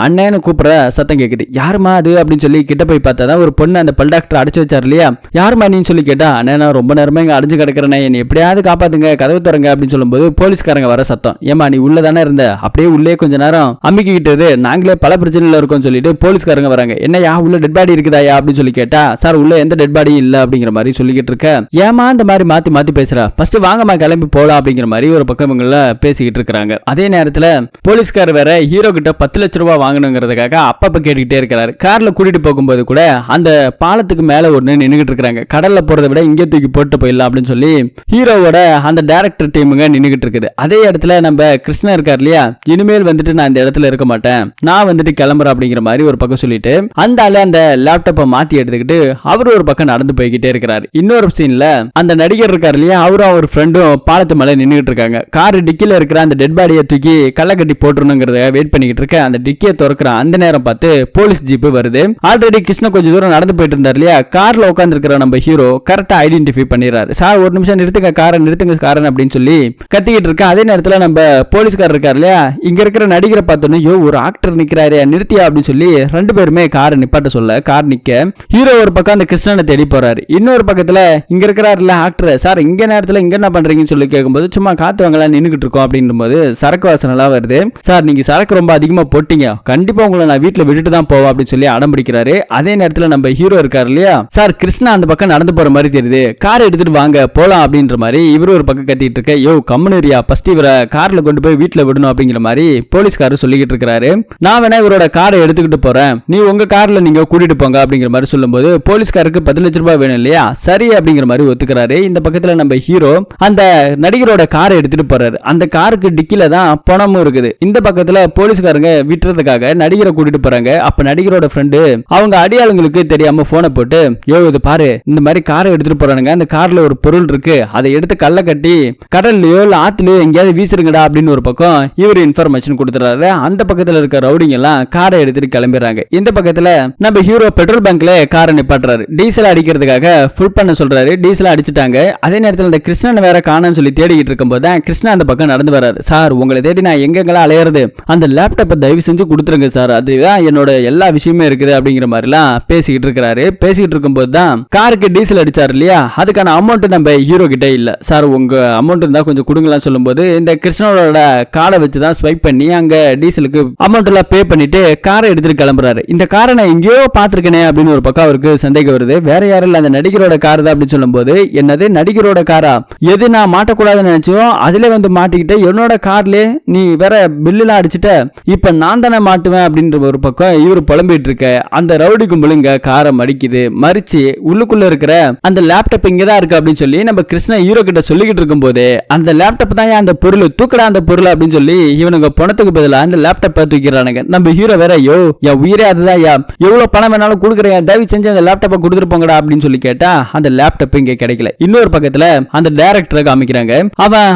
அண்ணன்னு கூப்பிடுற சத்தம் கேக்குது. யாருமா அது அப்படின்னு சொல்லி கிட்ட போய் பார்த்தா ஒரு பொண்ணு அந்த பல் டாக்டர் அடிச்சு வச்சாரு இல்லையா, யாருமா நீ சொல்லி கேட்டா, அண்ணே நான் ரொம்ப நேரமா இங்க அடிச்சு கிடக்கிறேன், என்னை எப்படியாவது காப்பாத்துங்க, கதவு திறங்க அப்படின்னு சொல்லும்போது போலீஸ்காரங்க வர சத்தம். ஏமா நீ உள்ளதானே இருந்த, அப்படியே உள்ளே கொஞ்ச நேரம் அம்மிக்கிட்டு நாங்களே பல பிரச்சனையில இருக்கோம் சொல்லிட்டு போலீஸ்காரங்க வராங்க. என்னையா உள்ள டெட் பாடி இருக்குதாயா அப்படின்னு சொல்லி கேட்டா, சார் உள்ள எந்த டெட் பாடி இல்ல அப்படிங்கிற மாதிரி சொல்லிக்கிட்டு இருக்க. ஏமா இந்த மாதிரி மாத்தி மாத்தி பேசுறா, ஃபர்ஸ்ட் வாங்கம்மா கிளம்பி போலாம் அப்படிங்கிற மாதிரி ஒரு பக்கம் இவங்கள பேசிக்கிட்டு இருக்காங்க. அதே நேரத்துல போலீஸ்கார் வேற ஹீரோ கிட்ட 10 லட்ச ரூபாய் வாங்கணுங்கிறதுக்காக அப்பப்ப கேட்டுக்கிட்டே இருக்கிறாரு. கார்ல கூட்டிட்டு போகும்போது கூட அந்த பாலத்துக்கு மேல ஒண்ணு நின்னுகிட்டு இருக்காங்க. கடல்ல போறதை விட இங்கே தூக்கி போட்டு போயிடலாம் அப்படின்னு சொல்லி ஹீரோவோட அந்த டைரக்டர் டீமுங்க நின்னுகிட்டு இருக்குது. அதே இடத்துல நம்ம கிருஷ்ணா இருக்கார் இல்லையா, இனிமேல் வந்துட்டு நான் இந்த இடத்துல இருக்க மாட்டேன், நான் வந்துட்டு கிளம்புறேன் அப்படிங்கிற மாதிரி ஒரு பக்கம் சொல்லிட்டு அந்த ஆளு அந்த லேப்டாப்பை மாத்தி எடுத்துக்கிட்டு அவரு ஒரு பக்கம் நடந்து போய்கிட்டே இருக்கிறாரு. இன்னொரு சீன்ல அந்த நடிகர் இருக்காரு இல்லையா, அவரும் அவர் ஃப்ரெண்டும் பாலத்து மேல நின்னுகிட்டு இருக்காங்க. கார் டிக்கில இருக்கிற அந்த டெட் பாடியை தூக்கி கள்ள கட்டி போட்டுருணுங்கிறத வெயிட் பண்ணிக்கிட்டு இருக்க. அந்த டிக்கியை திறக்கிற அந்த நேரம் பார்த்து போலீஸ் ஜீப் வருது. ஆல்ரெடி கிருஷ்ணா கொஞ்சம் தூரம் நடந்து போயிட்டு இருந்தார் இல்லையா, கார்ல உட்கார்ந்து இருக்கிற நம்ம ஹீரோ கரெக்டா ஐடென்டிஃபை பண்ணிடுறாரு. சார் ஒரு நிமிஷம் நிறுத்துங்க காரன் அப்படின்னு சொல்லி கத்திக்கிட்டு இருக்க. அதே நேரத்துல நம்ம போலீஸ்காரர் இருக்காரு இல்லையா, இங்க இருக்கிற நடிகரை பார்த்தோன்னே யோ ஒரு ஆக்டர் நிக்கிறாரு நிறுத்தியா அப்படின்னு சொல்லி ரெண்டு பேருமே காரை நிப்பாட்ட சொல்ல கார் நிக்க ஹீரோ ஒரு பக்கம் அந்த கிருஷ்ணனை தேடி போறாரு. இன்னொரு பக்கத்துல இங்க இருக்கிறாருல ஆக்டர், சார் இங்க நேரத்துல இங்க என்ன பண்றீங்கன்னு சொல்லி கேட்கும்போது சும்மா காத்து வாங்கலாம் நின்னுகிட்டு இருக்கோம் அப்படின்னும் போது சரக்கு வாசனை எல்லாம் வருது. சார் நீங்க சரக்கு ரொம்ப அதிகமா போட்டீங்க, கண்டிப்பா உங்களை நான் வீட்டுல விட்டுட்டு தான் போவா அப்படின்னு சொல்லி அடம் பிடிக்கிறாரு. அதே நேரத்துல நம்ம ஹீரோ இருக்காரு இல்லையா, சார் கிருஷ்ணா அந்த பக்கம் நடந்து போற மாதிரி தெரியுது, கார் எடுத்துட்டு வாங்க போலாம் அப்படின்ற மாதிரி இவரு ஒரு பக்கம் கத்திட்டு இருக்க. யோ கம்முனரியா, ஃபர்ஸ்ட் இவரை கார்ல கொண்டு போய் வீட்டுல விடணும் அப்படிங்கிற மாதிரி போலீஸ்காரர் சொல்லிக்கிட்டு இருக்காரு. நான் வேணா இவரோட காரை எடுத்துக்கிட்டு போறேன், நீ உங்க கார்ல நீங்க கூட்டிட்டு போங்க அப்படிங்கிற மாதிரி சொல்லும்போது போலீஸ்காருக்கு 10 லட்ச ரூபாய் வேணும் இல்லையா, சரி அப்படிங்கிற மாதிரி ஒத்துக்கிறாரு. இந்த பக்கத்துல நம்ம ஹீரோ அந்த நடிகரோட காரை எடுத்துட்டு போறாரு. அந்த காருக்கு டிக்கில தான் பணமும் இருக்குது. இந்த பக்கத்துல போலீஸ்காரங்க விட்டுறதுக்காக நடிகரை கூட்டிட்டு போறாங்க. அப்ப நடிகரோட ஃப்ரெண்டு அவங்க அடியாளுங்களுக்கு தெரியாம போனை போட்டு, யோ இது பாரு, இந்த மாதிரி காரை எடுத்துட்டு போறானுங்க, அந்த கார்ல ஒரு பொருள் இருக்கு, அதை எடுத்து கல்ல கட்டி கடல்லையோ இல்ல ஆத்துலயோ எங்கேயாவது வீசுருங்கடா அப்படின்னு ஒரு பக்கம் இவர் இன்ஃபர்மேஷன் கொடுத்துறாரு. அந்த பக்கத்துல இருக்க ரவுடிங்க எல்லாம் காரை எடுத்துட்டு கிளம்பிடுறாங்க. இந்த பக்கத்துல நம்ம ஹீரோ பெட்ரோல் பங்க்ல காரை நிப்பாட்டுறாரு. டீசல் அடிக்கிறதுக்காக ஃபுல் பண்ண சொல்றாரு. டீசல் அடிச்சுட்டாங்க. அதே நேரத்தில் இந்த கிருஷ்ணன் வேற காணன்னு சொல்லி தேடிக்கிட்டு இருக்கும்போது தான் கிருஷ்ணா அந்த பக்கம் நடந்து வராரு. சார் உங்களை தேடி நான் எங்கெங்கெல்லாம் அலையிறது, அந்த லேப்டாப்பை தயவு செஞ்சு கொடுத்துருங்க சார், அதுதான் என்னோட எல்லா விஷயமே இருக்குது அப்படிங்கிற மாதிரிலாம் பேசிக்கிட்டு இருக்கிறாரு. பேசிக்கிட்டு இருக்கும்போது தான் காருக்கு டீசல் அடிச்சாரு இல்லையா, அதுக்கான அமௌண்ட் நம்ம ஹீரோ கிட்ட இல்ல. சார் உங்க அமௌண்ட் இருந்தா கொஞ்சம் கொடுங்கலாம் சொல்லும்போது இந்த கிருஷ்ணனோட கார்டை வச்சு தான் ஸ்வைப் பண்ணி அங்க டீசலுக்கு அமௌண்ட் எல்லாம் பே பண்ணிட்டு காரை எடுத்துட்டு கிளம்புறாரு. இந்த காரை நான் எங்கேயோ பாத்துருக்கேனே அப்படின்னு ஒரு பக்கம் அவருக்கு சந்தேகம் வருது. வேற யாரும் இல்ல, அந்த நடிகரோட கார் தான் அப்படின்னு சொல்லும்போது, என்னது நடிகரோட காரா, எது நான் மாட்டக்கூடாதுன்னு நினைச்சோம் அதுல வந்து மாட்டிக்கிட்டு என்னோட கார்ல நீ வேற பில்லுலாம் அடிச்சுட்ட, இப்ப நான் தானே மாட்டுவேன் அப்படின்ற ஒரு பக்கம் இவர் புலம்பிட்டு இருக்க. அந்த ரவுடி கும்பலுங்க காரை மடிக்குது. மறிச்சு உள்ளுக்குள்ள இருக்கிற அந்த லேப்டாப் இங்கதான் இருக்கு அப்படின்னு சொல்லி நம்ம கிருஷ்ணா ஹீரோ கிட்ட சொல்லிக்கிட்டு இருக்கும் போது, அந்த லேப்டாப் தான் அந்த பொருள், தூக்கடா அந்த பொருள் அப்படின்னு சொல்லி இவனுங்க பணத்துக்கு பதிலாக அந்த லேப்டாப்பை தூக்கிறானுங்க. நம்ம ஹீரோ வேற, யோ என் உயிரே அதுதான், எவ்வளவு பணம் வேணாலும் கொடுக்குறேன், தயவு செஞ்சு அந்த லேப்டாப்பை கொடுத்துட்டு போங்கடா அப்படின்னு சொல்லி கேட்டா அந்த லேப்டாப் இங்க கிடைக்கல. இன்னொரு பக்கத்துல அந்த டைரக்டரை காமிக்கிறாங்க.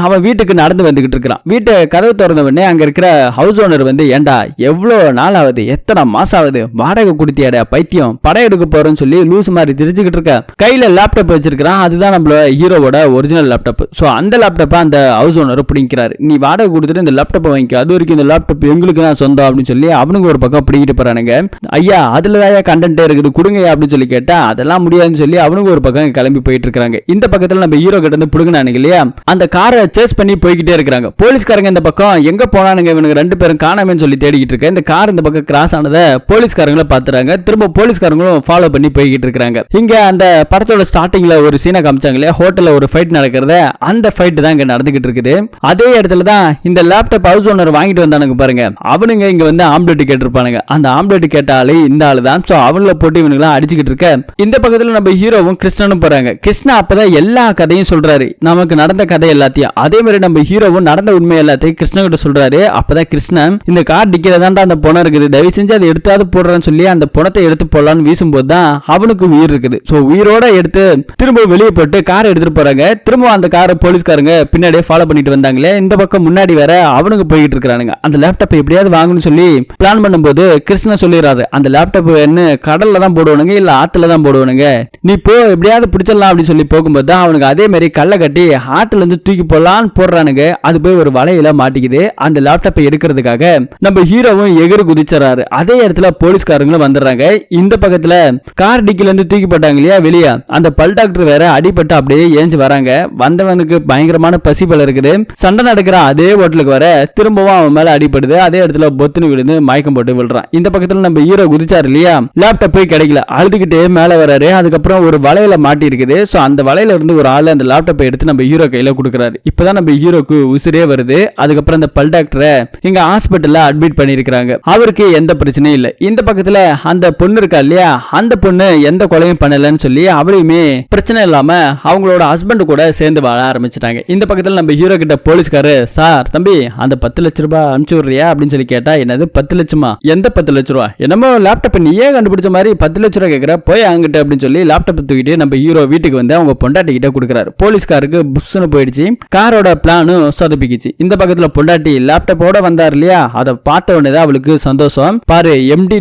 அவன் வீட்டுக்கு நடந்து வந்துகிட்டு இருக்கிறான். வீட்டை கதவு திறந்த உடனே அங்க இருக்கிற ஹவுஸ் ஓனர் வந்து, ஏண்டா எவ்வளவு நாள் ஆகுது, எத்தனை மாசம் ஆகுது, வாடகை கொடுத்தியாட பைத்தியம், படம் எடுக்க போறேன்னு சொல்லி லூஸ் மாதிரி தெரிஞ்சுக்கிட்டு இருக்க. கையில லேப்டாப் வச்சிருக்கான். அதுதான் நம்மளோட ஹீரோவோட ஒரிஜினல் லேப்டாப். சோ அந்த லேப்டாப்பை அந்த ஹவுஸ் ஓனர் பிடிக்கிறாரு. நீ வாடகை கொடுத்துட்டு இந்த லேப்டாப்பை வாங்கிக்க, அது வரைக்கும் இந்த லேப்டாப் எங்களுக்கு தான் சொந்தம் அப்படின்னு சொல்லி அவனுக்கு ஒரு பக்கம் பிடிக்கிட்டு போறானுங்க. ஐயா அதுலதான் கண்டென்ட் இருக்குது கொடுங்க அப்படின்னு சொல்லி கேட்டா அதெல்லாம் முடியாதுன்னு சொல்லி அவனுக்கு ஒரு பக்கம் கிளம்பி போயிட்டு இருக்காங்க. இந்த பக்கத்துல நம்ம ஹீரோ கிட்ட இருந்து புடுங்கினானுங்க இல்லையா, அந்த காரை சேஸ் பண்ணி போய்கிட்டே இருக்காங்க. போலீஸ்காரங்க இந்த பக்கம் எங்க போனானுங்க, இவனுக்கு ரெண்டு பேரும் காணாமன்னு சொல்லி தேடிக்கிட்டு இருக்க. இந்த கார் இந்த பக்கம் கிராஸ் ஆனதை போலீஸ்காரங்களை பாத்துறாங்க. திரும்ப போலீஸ்காரங்களும் ஃபாலோ பண்ணி போய்கிட்டு இருக்காங்க. இங்க அந்த படத்தோட ஸ்டார்டிங்ல ஒரு சீனை காமிச்சாங்க இல்லையா, ஹோட்டல்ல ஒரு ஃபைட் நடக்கிறத, அந்த ஃபைட் தான் இங்க நடந்துகிட்டு இருக்குது. அதே இடத்துல தான் இந்த லேப்டாப் ஹவுஸ் ஓனர் வாங்கிட்டு வந்தானுங்க பாருங்க, அவனுங்க இங்க வந்து ஆம்லெட் கேட்டிருப்பானுங்க. அந்த ஆம்லெட் கேட்ட ஆளு இந்த ஆளு தான். சோ அவங்கள போட்டு இவனுங்களாம் அடிச்சுக்கிட்டு இருக்க. இந்த பக்கத்துல நம்ம ஹீரோவும் கிருஷ்ணனும் போறாங்க. கிருஷ்ணா அப்பதான் எல்லா கதையும் சொல்றாரு, நமக்கு நடந்த கதை எல்லாத்தையும். அதே மாதிரி நம்ம ஹீரோவும் நடந்த உண்மை எல்லாத்தையும் கிருஷ்ணன் கிட்ட சொல்றாரு. அப்பதான் கிருஷ்ணன், இந்த கார் டிக்கிறதாண்டா அந்த பணம் இருக்குது, தயவு செஞ்சு அதை எடுத்தாது போடுறான்னு சொல்லி அந்த பணத்தை எடுத்து போடலான்னு வீசும்போது தான் அவனுக்கு உயிர் இருக்குது. சோ உயிரோட எடுத்து திரும்ப வெளியே போட்டு காரை எடுத்துட்டு போறாங்க. திரும்ப அந்த காரை போலீஸ்காரங்க பின்னாடியே ஃபாலோ பண்ணிட்டு வந்தாங்களே. இந்த பக்கம் முன்னாடி வேற அவனுக்கு போயிட்டு இருக்கானுங்க. அந்த லேப்டாப் எப்படியாவது வாங்கணும்னு சொல்லி பிளான் பண்ணும்போது கிருஷ்ணன் சொல்லிடுறாரு, அந்த லேப்டாப் என்ன கடல்ல தான் போடுவானுங்க இல்ல ஆத்துல தான் போடுவானுங்க, நீ போ எப்படியாவது பிடிச்சிடலாம் அப்படின்னு சொல்லி போகும்போது தான் அவனுக்கு அதே மாதிரி கல்லை கட்டி ஆத்துல இருந்து தூக்கி போடலான்னு போடுறானுங்க. அது போய் ஒரு வலையில மாட்டிக்குது. அந்த லேப்டாப்பை எடுக்கிறதுக்காக நம்ம ஹீரோவும் எகிரி குதிச்சுறாரு. அதே இடத்துல போலீஸ்காரங்களும் வந்துடுறாங்க. இந்த பக்கத்துல கார் டிக்கில இருந்து தூக்கி போட்டாங்க இல்லையா வெளியே, அந்த பல் டாக்டர் வேற அடிபட்டு அப்படியே ஏஞ்சி வராங்க. வந்தவனுக்கு பயங்கரமான பசி பல இருக்குது. சண்டை நடக்கிற அதே ஹோட்டலுக்கு வர திரும்பவும் அவன் மேல அடிபடுது. அதே இடத்துல பொத்துன்னு விழுந்து மயக்கம் போட்டு விழுறான். இந்த பக்கத்துல நம்ம ஹீரோ குதிச்சாரு இல்லையா, லேப்டாப் போய் கிடைக்கல, அழுதுகிட்டே மேல வராரு. அதுக்கப்புறம் ஒரு வலையில மாட்டி இருக்குது. சோ அந்த வலையில இருந்து ஒரு ஆள் அந்த லேப்டாப்பை எடுத்து நம்ம ஹீரோ கையில கொடுக்குறாரு. இப்பதான் நம்ம ஹீரோக்கு உசிரே வருது. அதுக்கப்புறம் அந்த பல் டாக்டரை இங்க ஹாஸ்பிட்டல்ல அட்மிட் பண்ணிருக்காங்க. அவருக்கு எந்த பிரச்சனையும் இல்ல. இந்த பக்கத்துல அந்த பொண்ணு இருக்கா இல்லையா, அந்த பொண்ணு எந்த கொலையும் பண்ணலன்னு சொல்லி அவளையுமே பிரச்சனை இல்லாம அவங்களோட ஹஸ்பண்ட் கூட சேர்ந்து வாழ ஆரம்பிச்சிட்டாங்க. இந்த பக்கத்துல நம்ம ஹீரோ கிட்ட போலீஸ்காரு, சார் தம்பி அந்த 10 லட்ச ரூபாய் அனுப்பிச்சு விடுறியா அப்படின்னு சொல்லி கேட்டா, என்னது 10 லட்சமா, எந்த 10 லட்ச ரூபா, என்னமோ லேப்டாப் நீயே கண்டுபிடிச்ச மாதிரி 10 லட்ச ரூபாய் கேட்கிற, போய் அங்கிட்ட அப்படின்னு சொல்லி லேப்டாப் தூக்கிட்டு நம்ம ஹீரோ வீட்டுக்கு வந்து அவங்க பொண்டாட்டி கிட்ட கொடுக்குறாரு. போலீஸ்காருக்கு புஷ்னு போயிடுச்சு. காரோட பிளானும் சொதப்பிக்குச்சு. இந்த பக்கத்துல பொண்டாட்டி லேப்டாப்போட வந்தார் இல்லையா, அதை பார்த்த உடனே தான் அவளுக்கு சந்தோஷம். பாரு எம்டி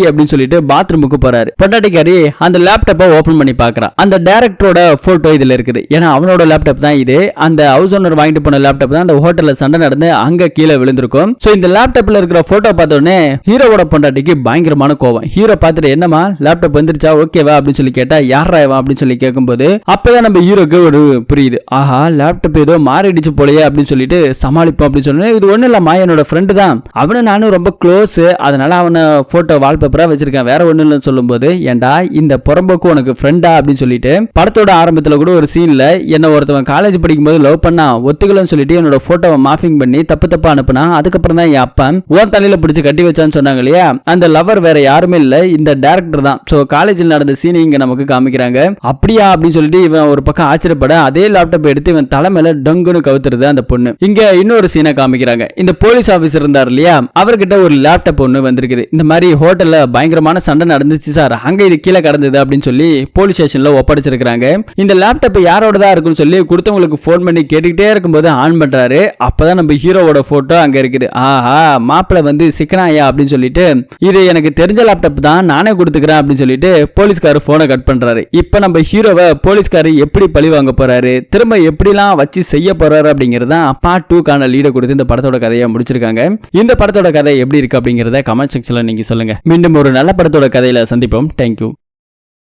அப்படின்னு சொல்லிட்டு பாத்ரூமுக்கு போறாரு. பொண்டாட்டிக்காரி அந்த லேப்டாப்பை ஓபன் பண்ணி பாக்குறான். அந்த டைரக்டரோட போட்டோ இதுல இருக்குது. ஏன்னா அவனோட லேப்டாப் தான் இது. அந்த ஹவுஸ் ஓனர் வாங்கிட்டு போன லேப்டாப் தான் அந்த ஹோட்டல்ல சண்டை நடந்து அங்க கீழே விழுந்திருக்கும். சோ இந்த லேப்டாப்ல இருக்கிற போட்டோ பார்த்த உடனே ஹீரோவோட பொண்டாட்டிக்கு பயங்கரமான கோவம். ஹீரோ பார்த்துட்டு, என்னமா லேப்டாப் வந்துருச்சா, ஓகேவா அப்படின்னு சொல்லி கேட்டா, யாரா அப்படின்னு சொல்லி கேட்கும்போது அப்பதான் நம்ம ஹீரோக்கு ஒரு புரியுது, ஆஹா லேப்டாப் ஏதோ மாறிடுச்சு போலயே அப்படின்னு சொல்லிட்டு சமாளிப்போம் அப்படின்னு சொன்னேன். இது ஒண்ணு இல்லம்மா, என்னோட ஃப்ரெண்டு தான், அவனு நானும் ரொம்ப க்ளோஸ், அதனால அவனை போட்டோ வால்பேப்பரா வச்சிருக்கேன், வேற ஒண்ணு இல்லைன்னு சொல்லும்போது, ஏண்டா இந்த புறம்போக்கு உனக்கு ஃப்ரெண்டா அப்படின்னு சொல்லிட்டு படத்தோட ஆரம்பத்துல கூட ஒரு சீன்ல என்ன ஒருத்தவன் காலேஜ் படிக்கும்போது லவ் பண்ணா ஒத்துக்கலன்னு சொல்லிட்டு என்னோட போட்டோவை மாஃபிங் பண்ணி தப்பா அனுப்புனா, அதுக்கப்புறம் தான் என் அப்பா உன் தலையில பிடிச்சு கட்டி வச்சான்னு சொன்னாங்க இல்லையா, அந்த லவர் வேற யாருமே இல்ல, இந்த டைரக்டர் தான். சோ காலேஜில் நடந்த சீன் இங்க நமக்கு காமிக்கிறாங்க. அப்படியா அப்படின்னு சொல்லிட்டு இவன் ஒரு பக்கம் ஆச்சரியப்பட அதே லேப்டாப் எடுத்து இவன் தலைமையில டங்குன்னு கவுத்துருது அந்த பொண்ணு. இங்க இன்னொரு சீனை காமிக்கிறாங்க. இந்த போலீஸ் ஆபீசர் இருந்தார் இல்லையா, அவர்கிட்ட ஒரு லேப்டாப் ஒண்ணு வந்திருக்குது. இந்த மாதிரி ஹோட்டல்ல பயங்கரமான சண்டை நடந்துச்சு சார், அங்க இது கீழே கடந்தது அப்படின்னு சொல்லி போலீஸ் ஸ்டேஷன்ல ஒப்படைச்சிருக்காங்க. இந்த லேப்டாப் யாரோடதா இருக்குன்னு சொல்லி கொடுத்தவங்களுக்கு போன் பண்ணி கேட்டுக்கிட்டே இருக்கும்போது ஆன் பண்றாரு. அப்பதான் நம்ம ஹீரோவோட போட்டோ அங்க இருக்குது. ஆஹா, மாப்பிள்ள வந்து சிக்கனாயா அப்படின்னு சொல்லிட்டு இது எனக்கு தெரிஞ்ச லேப்டாப் தான், நானே கொடுத்துக்கிறேன் அப்படின்னு சொல்லிட்டு போலீஸ்காரர் போனை கட் பண்றாரு. இப்ப நம்ம ஹீரோவை போலீஸ்காரர் எப்படி பழி வாங்க போறாரு, திரும்ப எப்படிலாம் வச்சு செய்ய போறாரு அப்படிங்கறத பார்ட் 2க்கான லீடை கொடுத்து இந்த படத்தோட கதையை முடிச்சிருக்காங்க. இந்த படத்தோட கதை எப்படி இருக்கு அப்படிங்கறத கமெண்ட் செக்ஷன்ல நீங்க சொல்லுங்க. மீண்டும் ஒரு நல்ல படத்தோட கதையில சந்திப்போம். தேங்க்யூ.